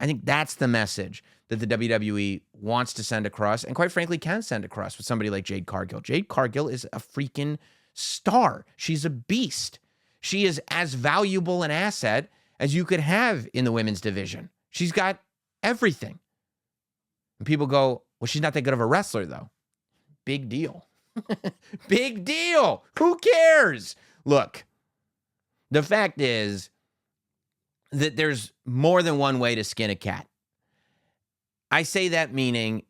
I think that's the message that the WWE wants to send across, and quite frankly can send across with somebody like Jade Cargill. Jade Cargill is a freaking star. She's a beast. She is as valuable an asset as you could have in the women's division. She's got everything. And people go, well, she's not that good of a wrestler, though. Big deal. Big deal. Who cares? Look, the fact is that there's more than one way to skin a cat. I say that meaning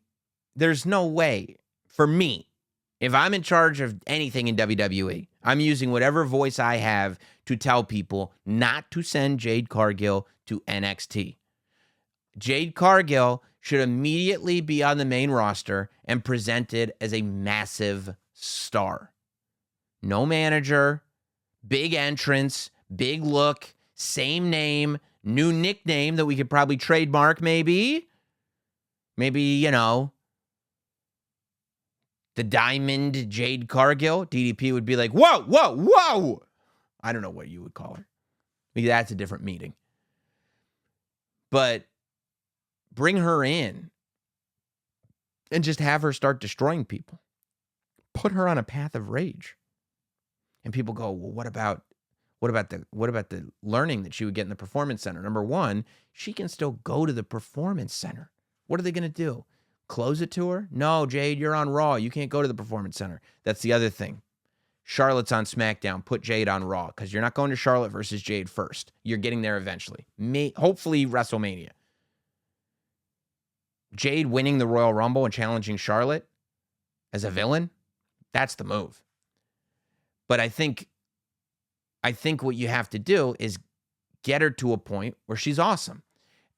there's no way for me, if I'm in charge of anything in WWE, I'm using whatever voice I have to tell people not to send Jade Cargill to NXT. Jade Cargill should immediately be on the main roster and presented as a massive star. No manager, big entrance, big look, same name, new nickname that we could probably trademark maybe. Maybe, the Diamond Jade Cargill. DDP would be like, whoa, whoa, whoa. I don't know what you would call her. Maybe that's a different meeting. But bring her in and just have her start destroying people. Put her on a path of rage. And people go, well, what about the learning that she would get in the Performance Center? Number one, she can still go to the Performance Center. What are they going to do? Close it to her? No, Jade, you're on Raw. You can't go to the Performance Center. That's the other thing. Charlotte's on Smackdown. Put Jade on Raw because you're not going to Charlotte versus Jade first. You're getting there eventually. Hopefully WrestleMania. Jade winning the Royal Rumble and challenging Charlotte as a villain, that's the move. But I think what you have to do is get her to a point where she's awesome.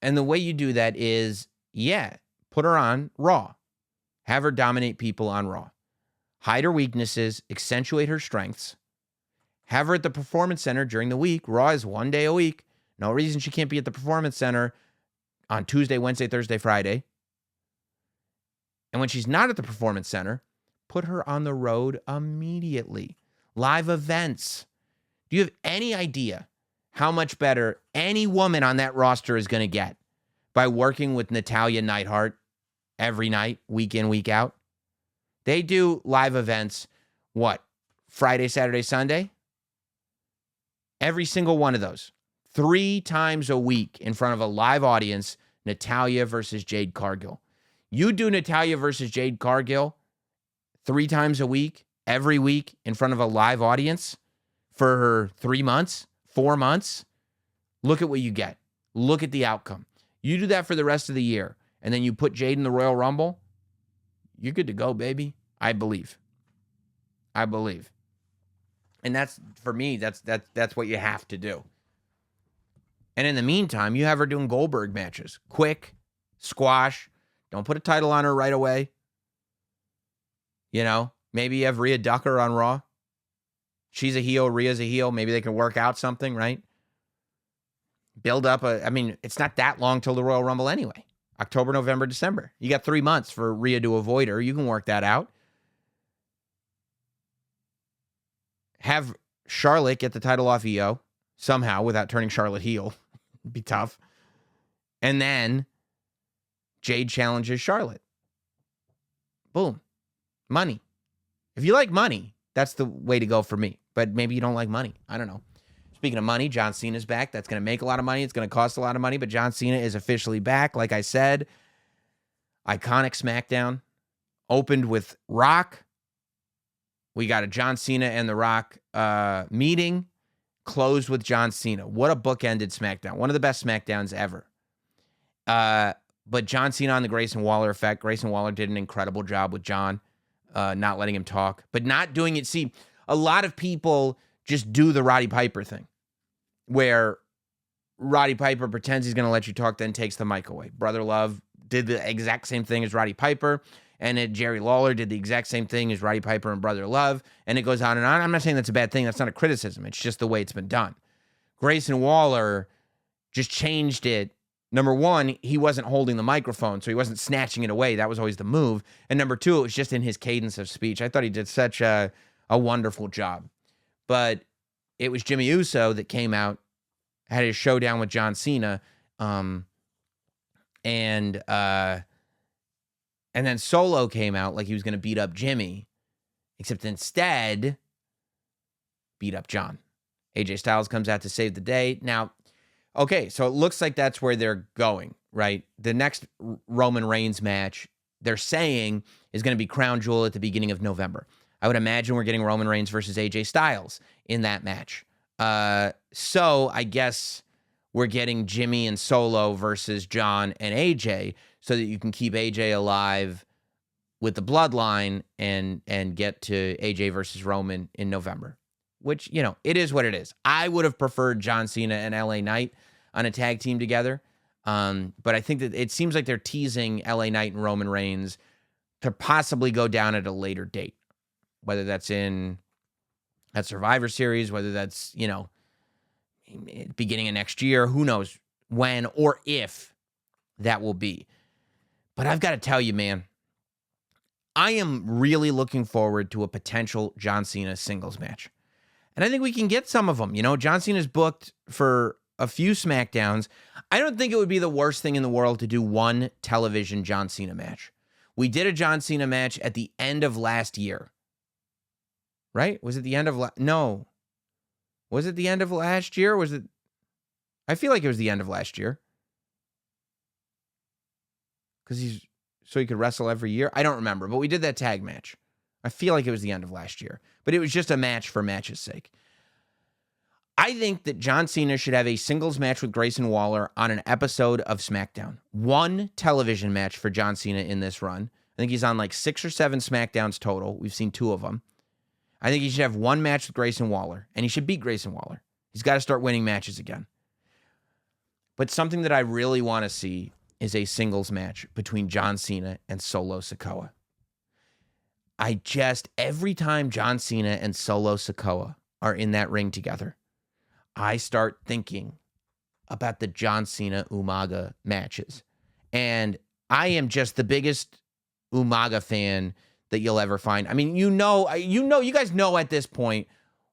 And the way you do that is, put her on Raw. Have her dominate people on Raw. Hide her weaknesses, accentuate her strengths. Have her at the Performance Center during the week. Raw is 1 day a week. No reason she can't be at the Performance Center on Tuesday, Wednesday, Thursday, Friday. And when she's not at the Performance Center, put her on the road immediately. Live events. Do you have any idea how much better any woman on that roster is going to get by working with Natalya Neidhart every night, week in, week out? They do live events, Friday, Saturday, Sunday? Every single one of those. 3 times a week in front of a live audience, Natalya versus Jade Cargill. You do Natalya versus Jade Cargill 3 times a week, every week in front of a live audience for her 3 months, 4 months. Look at what you get. Look at the outcome. You do that for the rest of the year, and then you put Jade in the Royal Rumble, you're good to go, baby. I believe. And that's, for me, that's what you have to do. And in the meantime, you have her doing Goldberg matches. Quick, squash. Don't put a title on her right away. Maybe you have Rhea Ducker on Raw. She's a heel, Rhea's a heel. Maybe they can work out something, right? Build up it's not that long till the Royal Rumble anyway. October, November, December. You got 3 months for Rhea to avoid her. You can work that out. Have Charlotte get the title off Io somehow without turning Charlotte heel. It'd be tough. And then Jade challenges Charlotte. Boom. Money. If you like money, that's the way to go for me. But maybe you don't like money. I don't know. Speaking of money, John Cena's back. That's going to make a lot of money. It's going to cost a lot of money, but John Cena is officially back. Like I said, iconic Smackdown opened with Rock. We got a John Cena and The Rock meeting, closed with John Cena. What a bookended SmackDown. One of the best SmackDowns ever. But John Cena on the Grayson Waller effect. Grayson Waller did an incredible job with John, not letting him talk, but not doing it. See, a lot of people just do the Roddy Piper thing, where Roddy Piper pretends he's going to let you talk, then takes the mic away. Brother Love did the exact same thing as Roddy Piper, and then Jerry Lawler did the exact same thing as Roddy Piper and Brother Love, and it goes on and on. I'm not saying that's a bad thing. That's not a criticism. It's just the way it's been done. Grayson Waller just changed it. Number one, he wasn't holding the microphone, so he wasn't snatching it away. That was always the move. And number two, it was just in his cadence of speech. I thought he did such a wonderful job. But it was Jimmy Uso that came out, had his showdown with John Cena, and then Solo came out like he was going to beat up Jimmy, except instead beat up John. AJ Styles comes out to save the day. Now, okay, so it looks like that's where they're going, right? The next Roman Reigns match, they're saying, is going to be Crown Jewel at the beginning of November. I would imagine we're getting Roman Reigns versus AJ Styles in that match. So I guess we're getting Jimmy and Solo versus John and AJ so that you can keep AJ alive with the bloodline and get to AJ versus Roman in November, which, it is what it is. I would have preferred John Cena and LA Knight on a tag team together. But I think that it seems like they're teasing LA Knight and Roman Reigns to possibly go down at a later date, whether that's in that Survivor Series, whether that's, beginning of next year, who knows when or if that will be. But I've got to tell you, man, I am really looking forward to a potential John Cena singles match. And I think we can get some of them. John Cena's booked for a few SmackDowns. I don't think it would be the worst thing in the world to do one television John Cena match. We did a John Cena match at the end of last year. Right? Was it the end of no. Was it the end of last year? Was it? I feel like it was the end of last year. Because so he could wrestle every year. I don't remember, but we did that tag match. I feel like it was the end of last year, but it was just a match for match's sake. I think that John Cena should have a singles match with Grayson Waller on an episode of SmackDown. One television match for John Cena in this run. I think he's on like 6 or 7 SmackDowns total. We've seen 2 of them. I think he should have one match with Grayson Waller, and he should beat Grayson Waller. He's got to start winning matches again. But something that I really want to see is a singles match between John Cena and Solo Sikoa. Every time John Cena and Solo Sikoa are in that ring together, I start thinking about the John Cena Umaga matches. And I am just the biggest Umaga fan that you'll ever find. I mean, you guys know at this point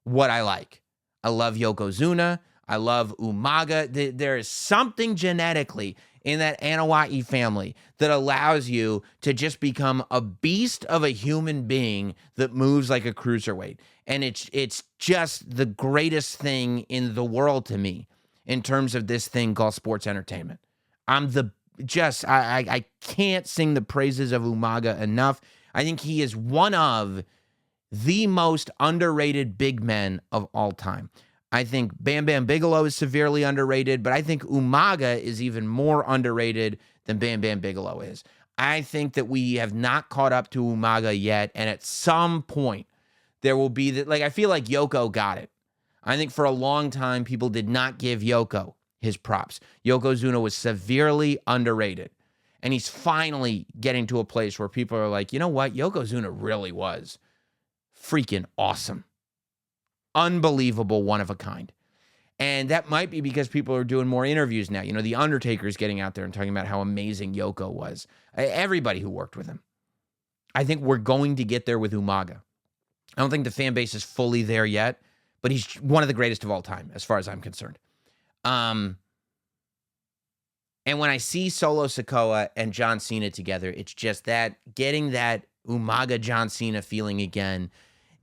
what I like. I love Yokozuna. I love Umaga. There is something genetically in that Anoa'i family that allows you to just become a beast of a human being that moves like a cruiserweight. And it's just the greatest thing in the world to me in terms of this thing called sports entertainment. I can't sing the praises of Umaga enough. I think he is one of the most underrated big men of all time. I think Bam Bam Bigelow is severely underrated, but I think Umaga is even more underrated than Bam Bam Bigelow is. I think that we have not caught up to Umaga yet, and at some point, there will be that. Like, I feel like Yoko got it. I think for a long time, people did not give Yoko his props. Yokozuna was severely underrated. And he's finally getting to a place where people are like, you know what? Yokozuna really was freaking awesome. Unbelievable, one of a kind. And that might be because people are doing more interviews now. You know, The Undertaker's getting out there and talking about how amazing Yoko was. Everybody who worked with him. I think we're going to get there with Umaga. I don't think the fan base is fully there yet, but he's one of the greatest of all time, as far as I'm concerned. And when I see Solo Sikoa and John Cena together, it's just that getting that Umaga John Cena feeling again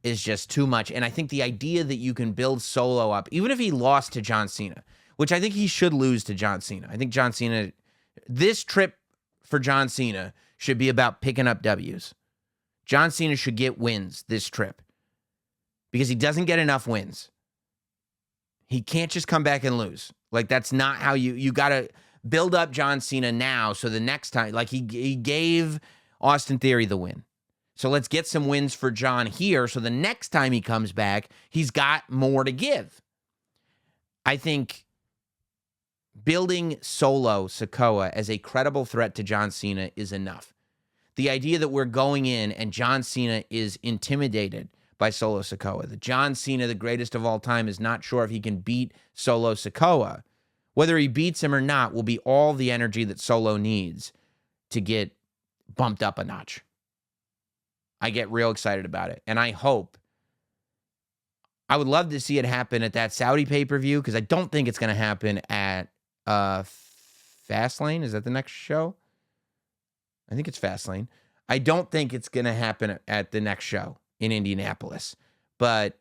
is just too much. And I think the idea that you can build Solo up, even if he lost to John Cena, which I think he should lose to John Cena. I think John Cena, this trip for John Cena should be about picking up W's. John Cena should get wins this trip because he doesn't get enough wins. He can't just come back and lose. Like, that's not how you got to build up John Cena now. So the next time, like he gave Austin Theory the win. So let's get some wins for John here. So the next time he comes back, he's got more to give. I think building Solo Sikoa as a credible threat to John Cena is enough. The idea that we're going in and John Cena is intimidated by Solo Sikoa, that John Cena, the greatest of all time, is not sure if he can beat Solo Sikoa. Whether he beats him or not will be all the energy that Solo needs to get bumped up a notch. I get real excited about it. And I would love to see it happen at that Saudi pay-per-view, because I don't think it's going to happen at Fastlane. Is that the next show? I think it's Fastlane. I don't think it's going to happen at the next show in Indianapolis. But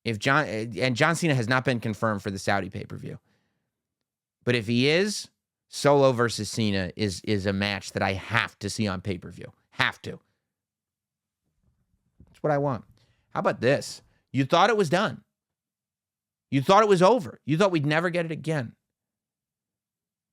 if John Cena has not been confirmed for the Saudi pay-per-view. But if he is, Solo versus Cena is a match that I have to see on pay-per-view. Have to. That's what I want. How about this? You thought it was done. You thought it was over. You thought we'd never get it again.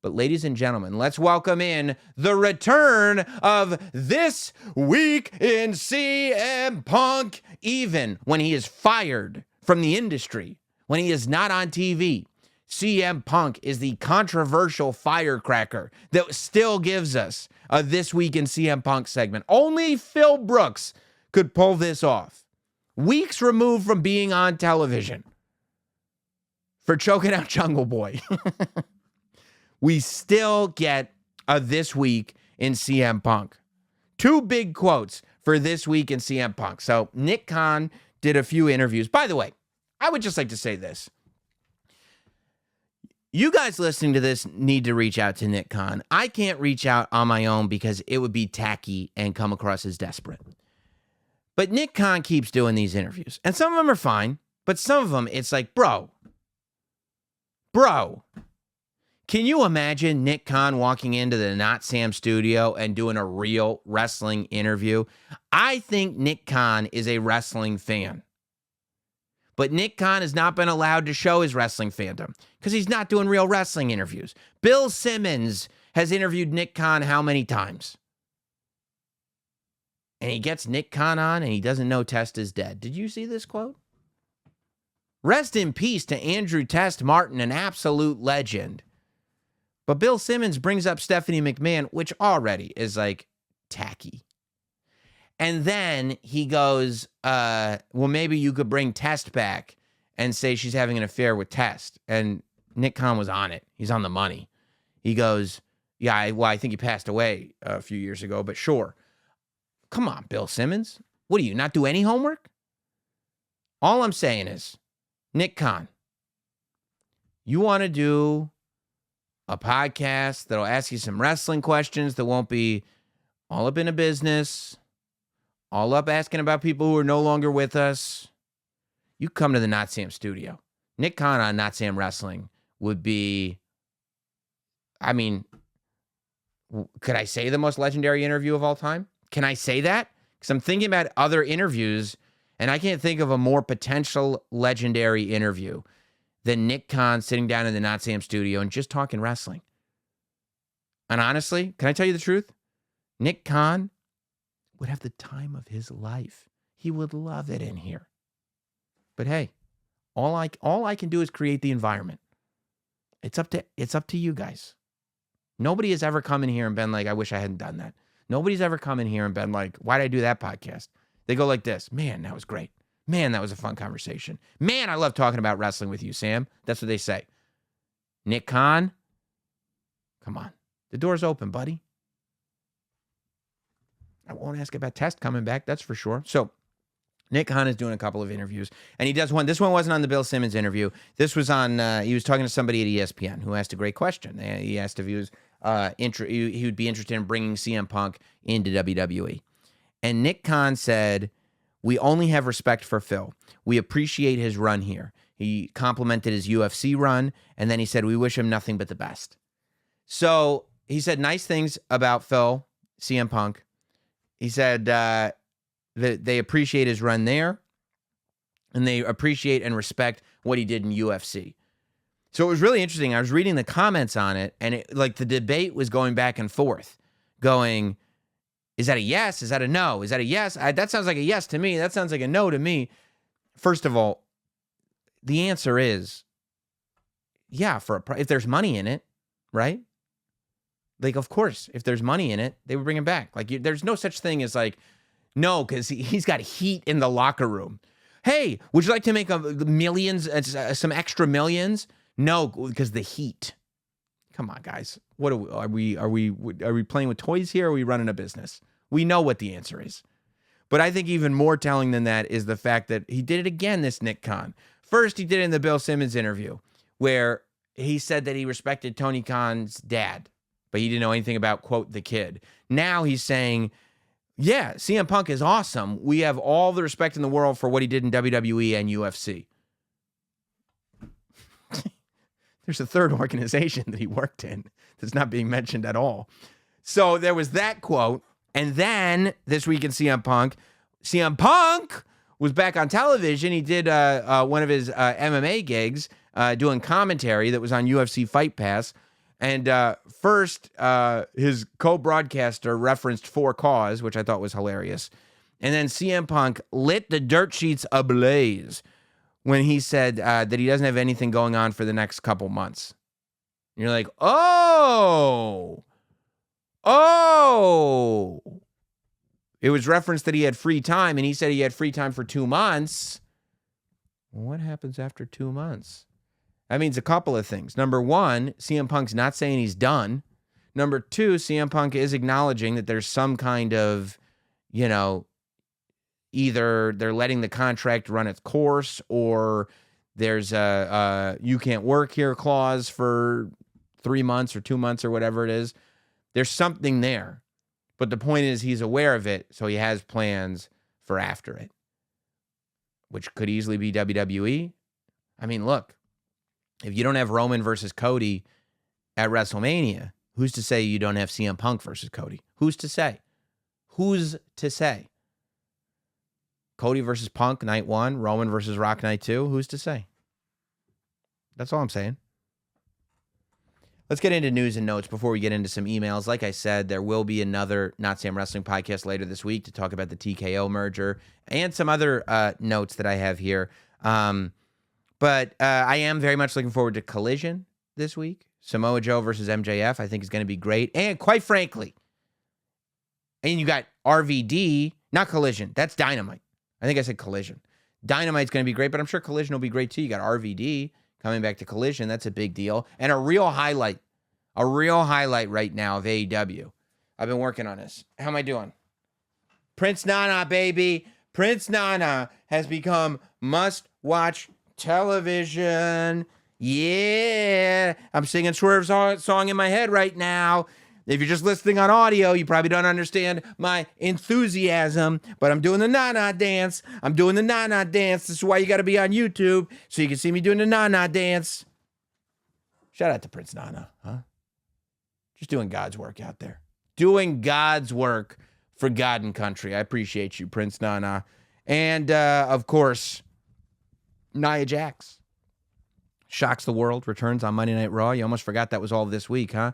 But ladies and gentlemen, let's welcome in the return of This Week in CM Punk, even when he is fired from the industry, when he is not on TV. CM Punk is the controversial firecracker that still gives us a This Week in CM Punk segment. Only Phil Brooks could pull this off. Weeks removed from being on television for choking out Jungle Boy. We still get a This Week in CM Punk. Two big quotes for This Week in CM Punk. So Nick Khan did a few interviews. By the way, I would just like to say this. You guys listening to this need to reach out to Nick Khan. I can't reach out on my own because it would be tacky and come across as desperate. But Nick Khan keeps doing these interviews. And some of them are fine, but some of them, it's like, bro. Can you imagine Nick Khan walking into the Notsam studio and doing a real wrestling interview? I think Nick Khan is a wrestling fan. But Nick Khan has not been allowed to show his wrestling fandom because he's not doing real wrestling interviews. Bill Simmons has interviewed Nick Khan how many times? And he gets Nick Khan on and he doesn't know Test is dead. Did you see this quote? Rest in peace to Andrew Test Martin, an absolute legend. But Bill Simmons brings up Stephanie McMahon, which already is like tacky. And then he goes, well, maybe you could bring Test back and say she's having an affair with Test. And Nick Khan was on it. He's on the money. He goes, yeah, I think he passed away a few years ago, but sure. Come on, Bill Simmons. What do you, not do any homework? All I'm saying is, Nick Khan, you want to do a podcast that'll ask you some wrestling questions that won't be all up in a business, all up asking about people who are no longer with us. You come to the Notsam studio. Nick Khan on Notsam Wrestling would be, I mean, could I say the most legendary interview of all time? Can I say that? Because I'm thinking about other interviews, and I can't think of a more potential legendary interview than Nick Khan sitting down in the Notsam studio and just talking wrestling. And honestly, can I tell you the truth? Nick Khan would have the time of his life. He would love it in here. But hey, all I can do is create the environment. It's up to you guys. Nobody has ever come in here and been like, I wish I hadn't done that. Nobody's ever come in here and been like, why did I do that podcast? They go like this, man, that was great. Man, that was a fun conversation. Man, I love talking about wrestling with you, Sam. That's what they say. Nick Khan, come on. The door's open, buddy. I won't ask about Test coming back, that's for sure. So Nick Khan is doing a couple of interviews, and he does one. This one wasn't on the Bill Simmons interview. This was on, he was talking to somebody at ESPN who asked a great question. He asked if he was, he would be interested in bringing CM Punk into WWE. And Nick Khan said, "We only have respect for Phil. We appreciate his run here." He complimented his UFC run, and then he said, "We wish him nothing but the best." So he said nice things about Phil, CM Punk. He said that they appreciate his run there, and they appreciate and respect what he did in UFC. So it was really interesting. I was reading the comments on it, and the debate was going back and forth, going, is that a yes? Is that a no? Is that a yes? That sounds like a yes to me. That sounds like a no to me. First of all, the answer is, yeah, if there's money in it, right? Like, of course, if there's money in it, they would bring him back. Like, there's no such thing as like, no, because he's got heat in the locker room. Hey, would you like to make millions, some extra millions? No, because the heat. Come on, guys. What are we playing with toys here? Or are we running a business? We know what the answer is. But I think even more telling than that is the fact that he did it again, this Nick Khan. First, he did it in the Bill Simmons interview, where he said that he respected Tony Khan's dad, but he didn't know anything about, quote, the kid. Now he's saying, yeah, CM Punk is awesome. We have all the respect in the world for what he did in WWE and UFC. There's a third organization that he worked in that's not being mentioned at all. So there was that quote. And then this week in CM Punk was back on television. He did one of his MMA gigs doing commentary that was on UFC Fight Pass. And first, his co-broadcaster referenced For Cause, which I thought was hilarious. And then CM Punk lit the dirt sheets ablaze when he said that he doesn't have anything going on for the next couple months. And you're like, oh. It was referenced that he had free time, and he said he had free time for 2 months. Well, what happens after 2 months? That means a couple of things. Number one, CM Punk's not saying he's done. Number two, CM Punk is acknowledging that there's some kind of, either they're letting the contract run its course, or there's a you can't work here clause for 3 months or 2 months or whatever it is. There's something there. But the point is he's aware of it, so he has plans for after it, which could easily be WWE. I mean, look, if you don't have Roman versus Cody at WrestleMania, who's to say you don't have CM Punk versus Cody? Who's to say? Who's to say? Cody versus Punk, night 1. Roman versus Rock, night 2. Who's to say? That's all I'm saying. Let's get into news and notes before we get into some emails. Like I said, there will be another Not Sam Wrestling podcast later this week to talk about the TKO merger and some other notes that I have here. But I am very much looking forward to Collision this week. Samoa Joe versus MJF, I think, is going to be great. And quite frankly, and you got RVD, not Collision. That's Dynamite. I think I said Collision. Dynamite's going to be great, but I'm sure Collision will be great too. You got RVD coming back to Collision. That's a big deal. And a real highlight right now of AEW. I've been working on this. How am I doing? Prince Nana, baby. Prince Nana has become must-watch television. Yeah. I'm singing Swerve's song in my head right now. If you're just listening on audio, you probably don't understand my enthusiasm, but I'm doing the Nana dance. This is why you got to be on YouTube, so you can see me doing the Nana dance. Shout out to Prince Nana, huh? Just doing God's work out there. Doing God's work for God and country. I appreciate you, Prince Nana. And, of course, Nia Jax. Shocks the world, returns on Monday Night Raw. You almost forgot that was all this week, huh?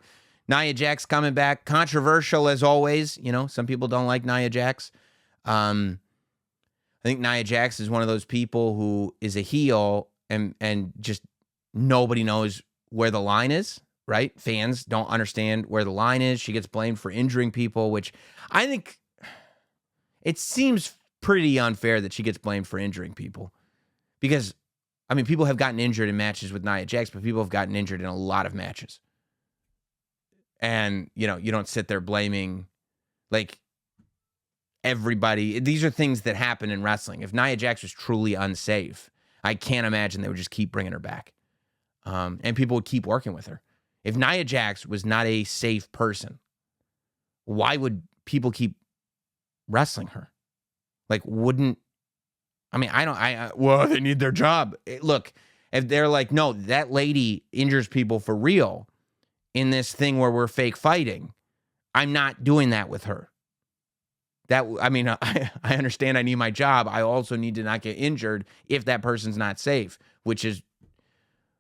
Nia Jax coming back. Controversial as always. Some people don't like Nia Jax. I think Nia Jax is one of those people who is a heel and just nobody knows where the line is, right? Fans don't understand where the line is. She gets blamed for injuring people, which I think it seems pretty unfair that she gets blamed for injuring people. Because, I mean, people have gotten injured in matches with Nia Jax, but people have gotten injured in a lot of matches. And, you don't sit there blaming, like, everybody. These are things that happen in wrestling. If Nia Jax was truly unsafe, I can't imagine they would just keep bringing her back. And people would keep working with her. If Nia Jax was not a safe person, why would people keep wrestling her? Like, well, they need their job. Look, if they're like, no, that lady injures people for real in this thing where we're fake fighting, I'm not doing that with her. I understand I need my job. I also need to not get injured if that person's not safe, which is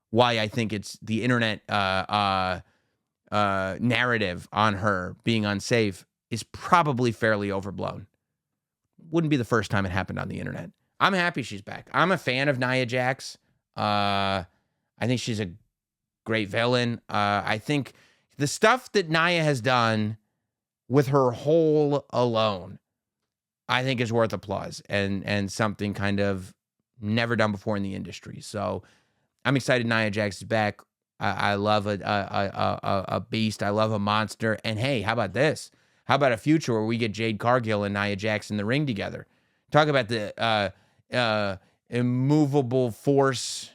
why I think it's the internet narrative on her being unsafe is probably fairly overblown. Wouldn't be the first time it happened on the internet. I'm happy she's back. I'm a fan of Nia Jax. I think she's a great villain. I think the stuff that Nia has done with her whole alone, I think is worth applause and something kind of never done before in the industry. So I'm excited Nia Jax is back. I love a beast. I love a monster. And hey, how about this? How about a future where we get Jade Cargill and Nia Jax in the ring together? Talk about the immovable force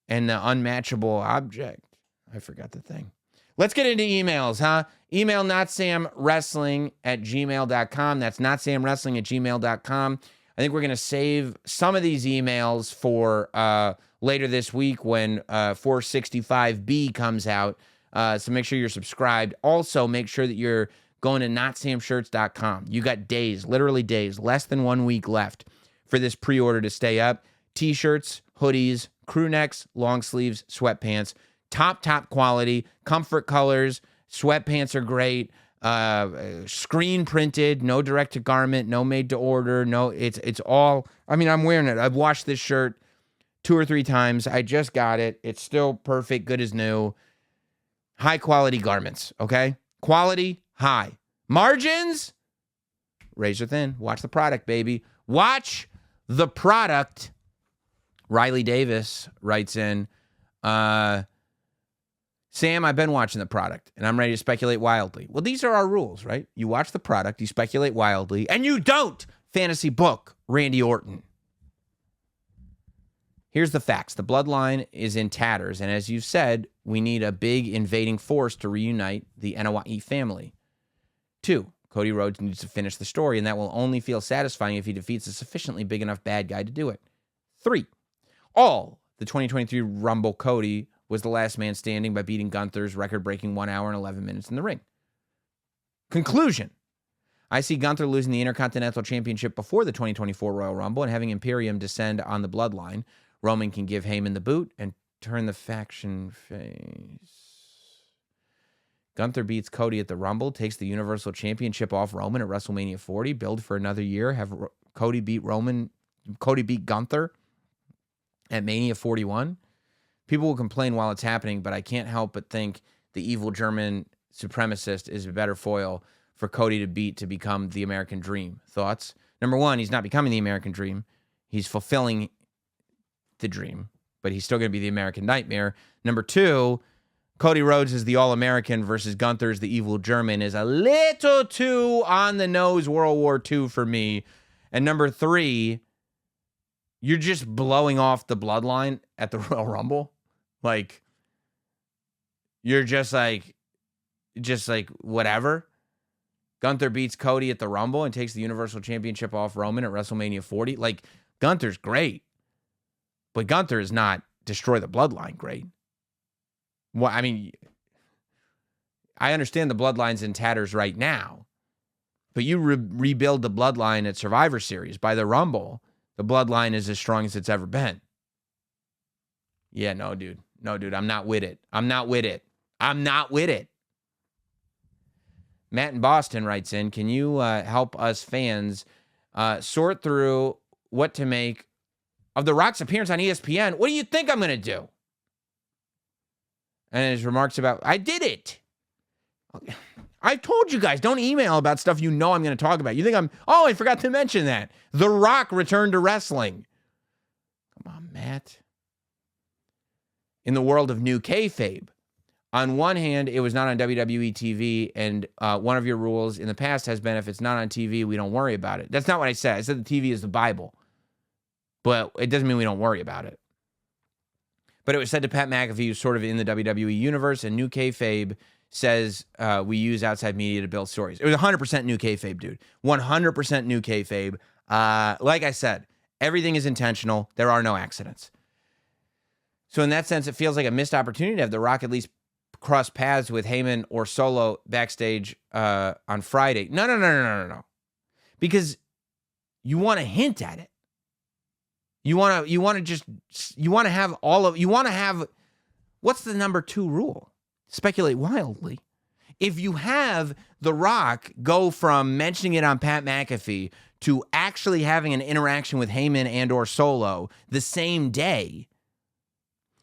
and the unmatchable object. I forgot the thing. Let's get into emails, huh? Email notsamwrestling@gmail.com. That's notsamwrestling@gmail.com. I think we're going to save some of these emails for later this week when 465B comes out. So make sure you're subscribed. Also, make sure that you're going to notsamshirts.com. You got days, literally days, less than 1 week left for this pre-order to stay up. T-shirts, hoodies, crew necks, long sleeves, sweatpants. Top quality, comfort colors. Sweatpants are great. Screen printed, no direct to garment, no made to order. No, it's all, I'm wearing it. I've washed this shirt 2 or 3 times. I just got it. It's still perfect, good as new. High quality garments, okay? Quality, high. Margins, razor thin. Watch the product, baby. Watch the product. Riley Davis writes in, Sam, I've been watching the product, and I'm ready to speculate wildly. Well, these are our rules, right? You watch the product, you speculate wildly, and you don't fantasy book Randy Orton. Here's the facts. The bloodline is in tatters, and as you've said, we need a big invading force to reunite the Anoa'i family. 2, Cody Rhodes needs to finish the story, and that will only feel satisfying if he defeats a sufficiently big enough bad guy to do it. 3, the 2023 Rumble Cody was the last man standing by beating Gunther's record-breaking 1 hour and 11 minutes in the ring. Conclusion. I see Gunther losing the Intercontinental Championship before the 2024 Royal Rumble and having Imperium descend on the bloodline. Roman can give Heyman the boot and turn the faction face. Gunther beats Cody at the Rumble, takes the Universal Championship off Roman at WrestleMania 40, build for another year, have Cody beat Gunther at Mania 41. People will complain while it's happening, but I can't help but think the evil German supremacist is a better foil for Cody to beat to become the American Dream. Thoughts? Number 1, he's not becoming the American Dream. He's fulfilling the dream, but he's still going to be the American Nightmare. Number 2, Cody Rhodes is the All-American versus Gunther is the evil German is a little too on the nose World War II for me. And number 3, you're just blowing off the bloodline at the Royal Rumble. Like, you're just like whatever. Gunther beats Cody at the Rumble and takes the Universal Championship off Roman at WrestleMania 40. Like, Gunther's great, but Gunther is not destroy the bloodline great. Well, I understand the bloodline's in tatters right now, but you rebuild the bloodline at Survivor Series. By the Rumble, the bloodline is as strong as it's ever been. Yeah, no, dude. I'm not with it. Matt in Boston writes in, can you help us fans sort through what to make of The Rock's appearance on ESPN? What do you think I'm going to do? And his remarks about, I did it. I told you guys, don't email about stuff you know I'm going to talk about. You think I forgot to mention that. The Rock returned to wrestling. Come on, Matt. In the world of new kayfabe, on one hand, it was not on WWE TV, and one of your rules in the past has been if it's not on TV, we don't worry about it. That's not what I said. I said the TV is the Bible, but it doesn't mean we don't worry about it. But it was said to Pat McAfee, who's sort of in the WWE universe, and new kayfabe says we use outside media to build stories. It was 100% new kayfabe, dude. 100% new kayfabe. Like I said, everything is intentional. There are no accidents. So in that sense, it feels like a missed opportunity to have The Rock at least cross paths with Heyman or Solo backstage on Friday. No. Because you want to hint at it. You want to have what's the number 2 rule? Speculate wildly. If you have The Rock go from mentioning it on Pat McAfee to actually having an interaction with Heyman and or Solo the same day,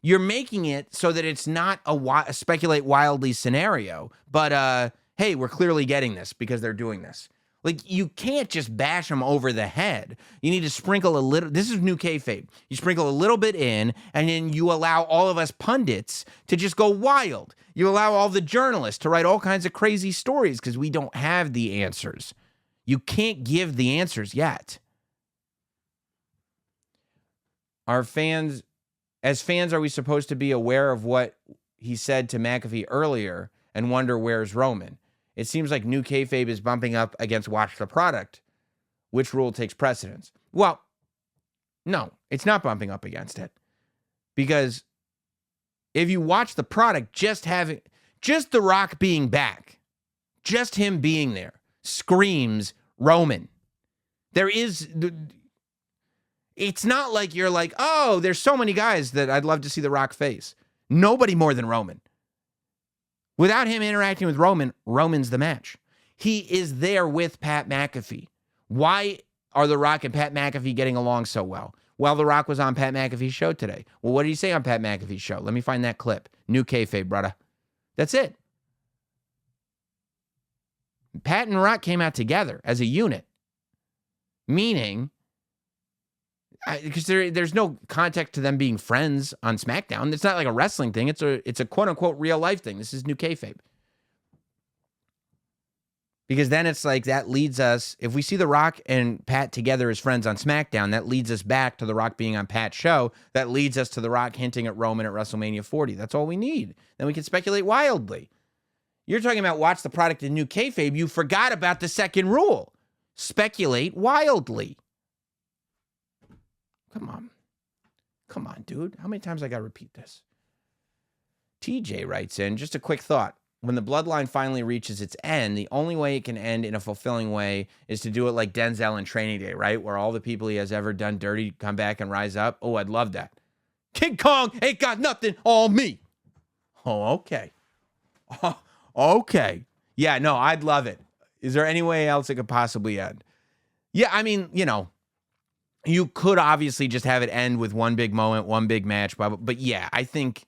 you're making it so that it's not a speculate wildly scenario, but hey, we're clearly getting this because they're doing this. Like, you can't just bash them over the head. You need to sprinkle a little. This is new kayfabe. You sprinkle a little bit in, and then you allow all of us pundits to just go wild. You allow all the journalists to write all kinds of crazy stories because we don't have the answers. You can't give the answers yet. As fans, are we supposed to be aware of what he said to McAfee earlier and wonder where's Roman? It seems like new kayfabe is bumping up against watch the product. Which rule takes precedence? Well, no, it's not bumping up against it. Because if you watch the product, just The Rock being back, just him being there, screams Roman. It's not like you're like, oh, there's so many guys that I'd love to see The Rock face. Nobody more than Roman. Without him interacting with Roman, Roman's the match. He is there with Pat McAfee. Why are The Rock and Pat McAfee getting along so well? Well, The Rock was on Pat McAfee's show today. Well, what did he say on Pat McAfee's show? Let me find that clip. New kayfabe, brother. That's it. Pat and Rock came out together as a unit. Meaning, because there's no context to them being friends on Smackdown. It's not like a wrestling thing. It's a quote-unquote real-life thing. This is new kayfabe. Because then it's like that leads us, if we see The Rock and Pat together as friends on SmackDown, that leads us back to The Rock being on Pat's show. That leads us to The Rock hinting at Roman at WrestleMania 40. That's all we need. Then we can speculate wildly. You're talking about watch the product in new kayfabe. You forgot about the second rule. Speculate wildly. Come on, dude. How many times I got to repeat this? TJ writes in, just a quick thought. When the bloodline finally reaches its end, the only way it can end in a fulfilling way is to do it like Denzel in Training Day, right? Where all the people he has ever done dirty come back and rise up. Oh, I'd love that. King Kong ain't got nothing on me. Oh, okay. Oh, okay. Yeah, no, I'd love it. Is there any way else it could possibly end? Yeah, I mean, you could obviously just have it end with one big moment, one big match. But yeah, I think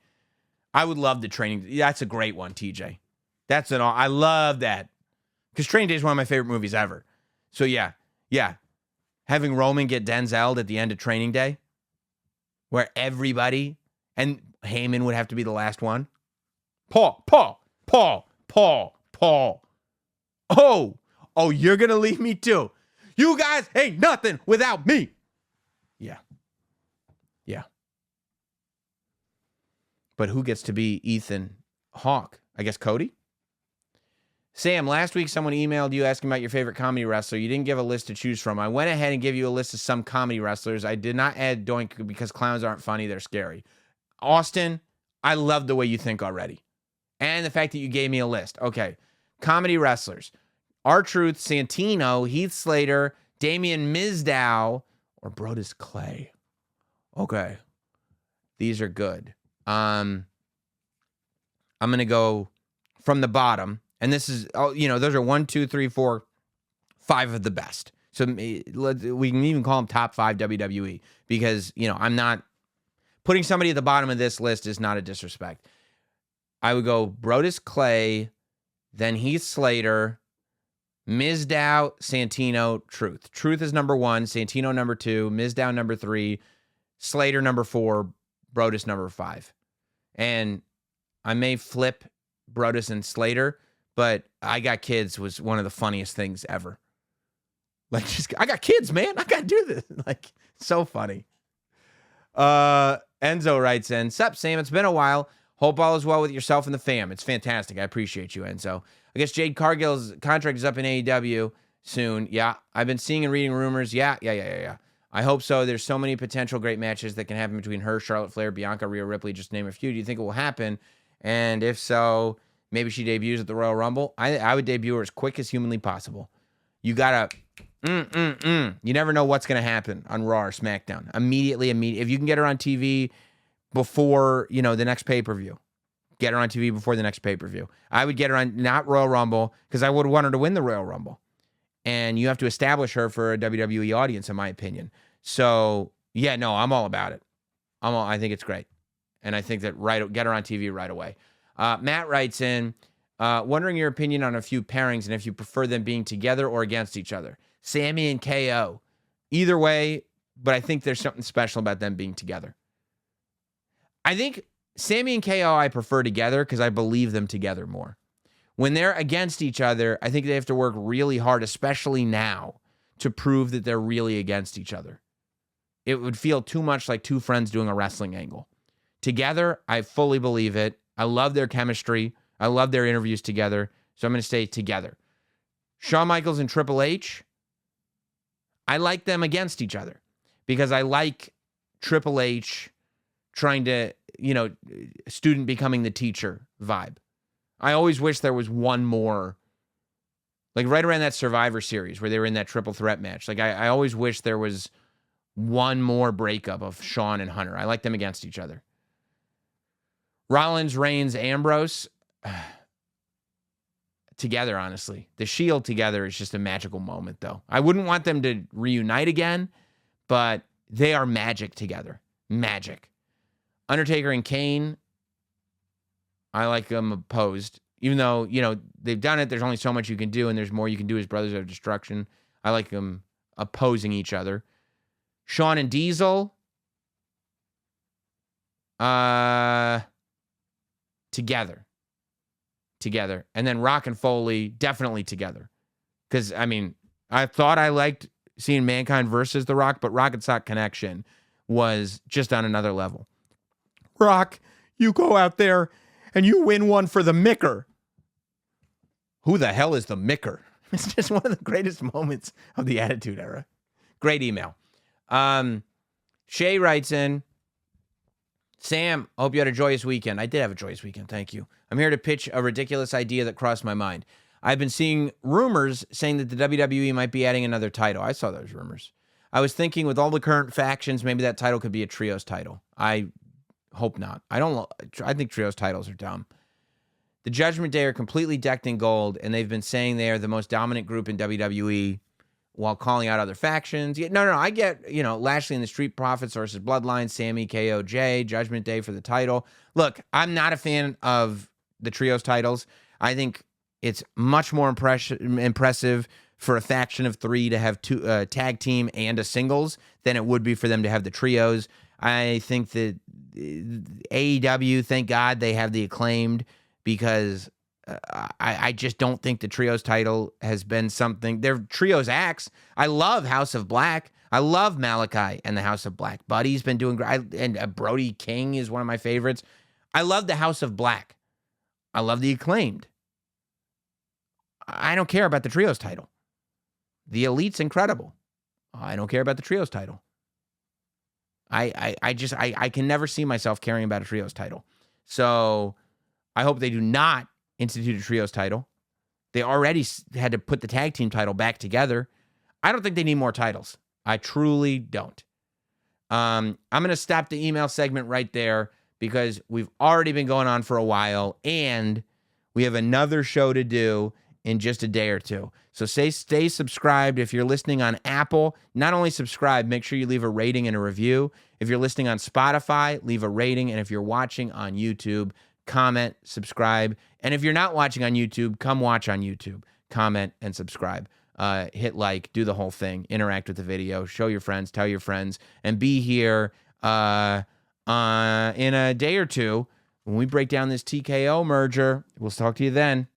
I would love the Training. That's a great one, TJ. I love that. Because Training Day is one of my favorite movies ever. So yeah. Having Roman get Denzel'd at the end of Training Day, where everybody, and Heyman would have to be the last one. Paul. Oh, you're going to leave me too. You guys ain't nothing without me. Yeah. But who gets to be Ethan Hawke? I guess Cody? Sam, last week someone emailed you asking about your favorite comedy wrestler. You didn't give a list to choose from. I went ahead and gave you a list of some comedy wrestlers. I did not add Doink because clowns aren't funny. They're scary. Austin, I love the way you think already. And the fact that you gave me a list. Okay. Comedy wrestlers. R-Truth, Santino, Heath Slater, Damian Mizdow, or Brodus Clay. Okay. These are good. I'm going to go from the bottom. And this is, those are 1, 2, 3, 4, 5 of the best. So we can even call them top 5 WWE because, I'm not putting somebody at the bottom of this list is not a disrespect. I would go Brodus Clay, then Heath Slater, Mizdow, Santino, Truth. Truth is number 1, Santino number 2, Mizdow number 3, Slater number 4, Brodus number 5. And I may flip Brodus and Slater, but I Got Kids was one of the funniest things ever. Like, just, I got kids, man. I got to do this. Like, so funny. Enzo writes in, Sup, Sam? It's been a while. Hope all is well with yourself and the fam. It's fantastic. I appreciate you, Enzo. I guess Jade Cargill's contract is up in AEW soon. Yeah, I've been seeing and reading rumors. Yeah. I hope so. There's so many potential great matches that can happen between her, Charlotte Flair, Bianca, Rhea Ripley, just name a few. Do you think it will happen? And if so, maybe she debuts at the Royal Rumble. I would debut her as quick as humanly possible. You gotta, you never know what's gonna happen on Raw or SmackDown. Immediately. If you can get her on TV before, the next pay-per-view, get her on TV before the next pay-per-view. I would get her on, not Royal Rumble, because I would want her to win the Royal Rumble. And you have to establish her for a WWE audience, in my opinion. So, yeah, no, I'm all about it. I think it's great. And I think that get her on TV right away. Matt writes in, wondering your opinion on a few pairings and if you prefer them being together or against each other. Sammy and KO. Either way, but I think there's something special about them being together. I think Sammy and KO I prefer together because I believe them together more. When they're against each other, I think they have to work really hard, especially now, to prove that they're really against each other. It would feel too much like two friends doing a wrestling angle. Together, I fully believe it. I love their chemistry. I love their interviews together. So I'm going to stay together. Shawn Michaels and Triple H, I like them against each other because I like Triple H trying to, student becoming the teacher vibe. I always wish there was one more, like right around that Survivor Series where they were in that triple threat match. Like I always wish there was one more breakup of Shawn and Hunter. I like them against each other. Rollins, Reigns, Ambrose, together, honestly. The Shield together is just a magical moment, though. I wouldn't want them to reunite again, but they are magic together. Magic. Undertaker and Kane, I like them opposed. Even though, they've done it, there's only so much you can do, and there's more you can do as Brothers of Destruction. I like them opposing each other. Shawn and Diesel, together. And then Rock and Foley, definitely together. Because, I thought I liked seeing Mankind versus The Rock, but Rock and Sock Connection was just on another level. Rock, you go out there and you win one for the Micker. Who the hell is the Micker? It's just one of the greatest moments of the Attitude Era. Great email. Shay writes in, Sam, hope you had a joyous weekend. I did have a joyous weekend, thank you. I'm here to pitch a ridiculous idea that crossed my mind. I've been seeing rumors saying that the WWE might be adding another title. I saw those rumors. I was thinking with all the current factions, maybe that title could be a trios title. I hope not. I think trios titles are dumb. The Judgment Day are completely decked in gold, and they've been saying they are the most dominant group in WWE while calling out other factions. No, I get, Lashley and the Street Profits versus Bloodline, Sammy, KO, Jay, Judgment Day for the title. Look, I'm not a fan of the trios titles. I think it's much more impressive for a faction of three to have two tag team and a singles than it would be for them to have the trios. I think that AEW, thank God they have the Acclaimed, because I just don't think the trios title has been something. They're trios acts. I love House of Black. I love Malachi and the House of Black. Buddy's been doing great. And Brody King is one of my favorites. I love the House of Black. I love the Acclaimed. I don't care about the trios title. The Elite's incredible. I don't care about the trios title. I can never see myself caring about a trios title. So I hope they do not institute a trios title. They already had to put the tag team title back together. I don't think they need more titles. I truly don't. I'm going to stop the email segment right there because we've already been going on for a while and we have another show to do in just a day or two. So stay subscribed. If you're listening on Apple, not only subscribe, make sure you leave a rating and a review. If you're listening on Spotify, leave a rating. And if you're watching on YouTube, comment, subscribe. And if you're not watching on YouTube, come watch on YouTube. Comment and subscribe. Hit like, do the whole thing, interact with the video, show your friends, tell your friends, and be here in a day or two when we break down this TKO merger. We'll talk to you then.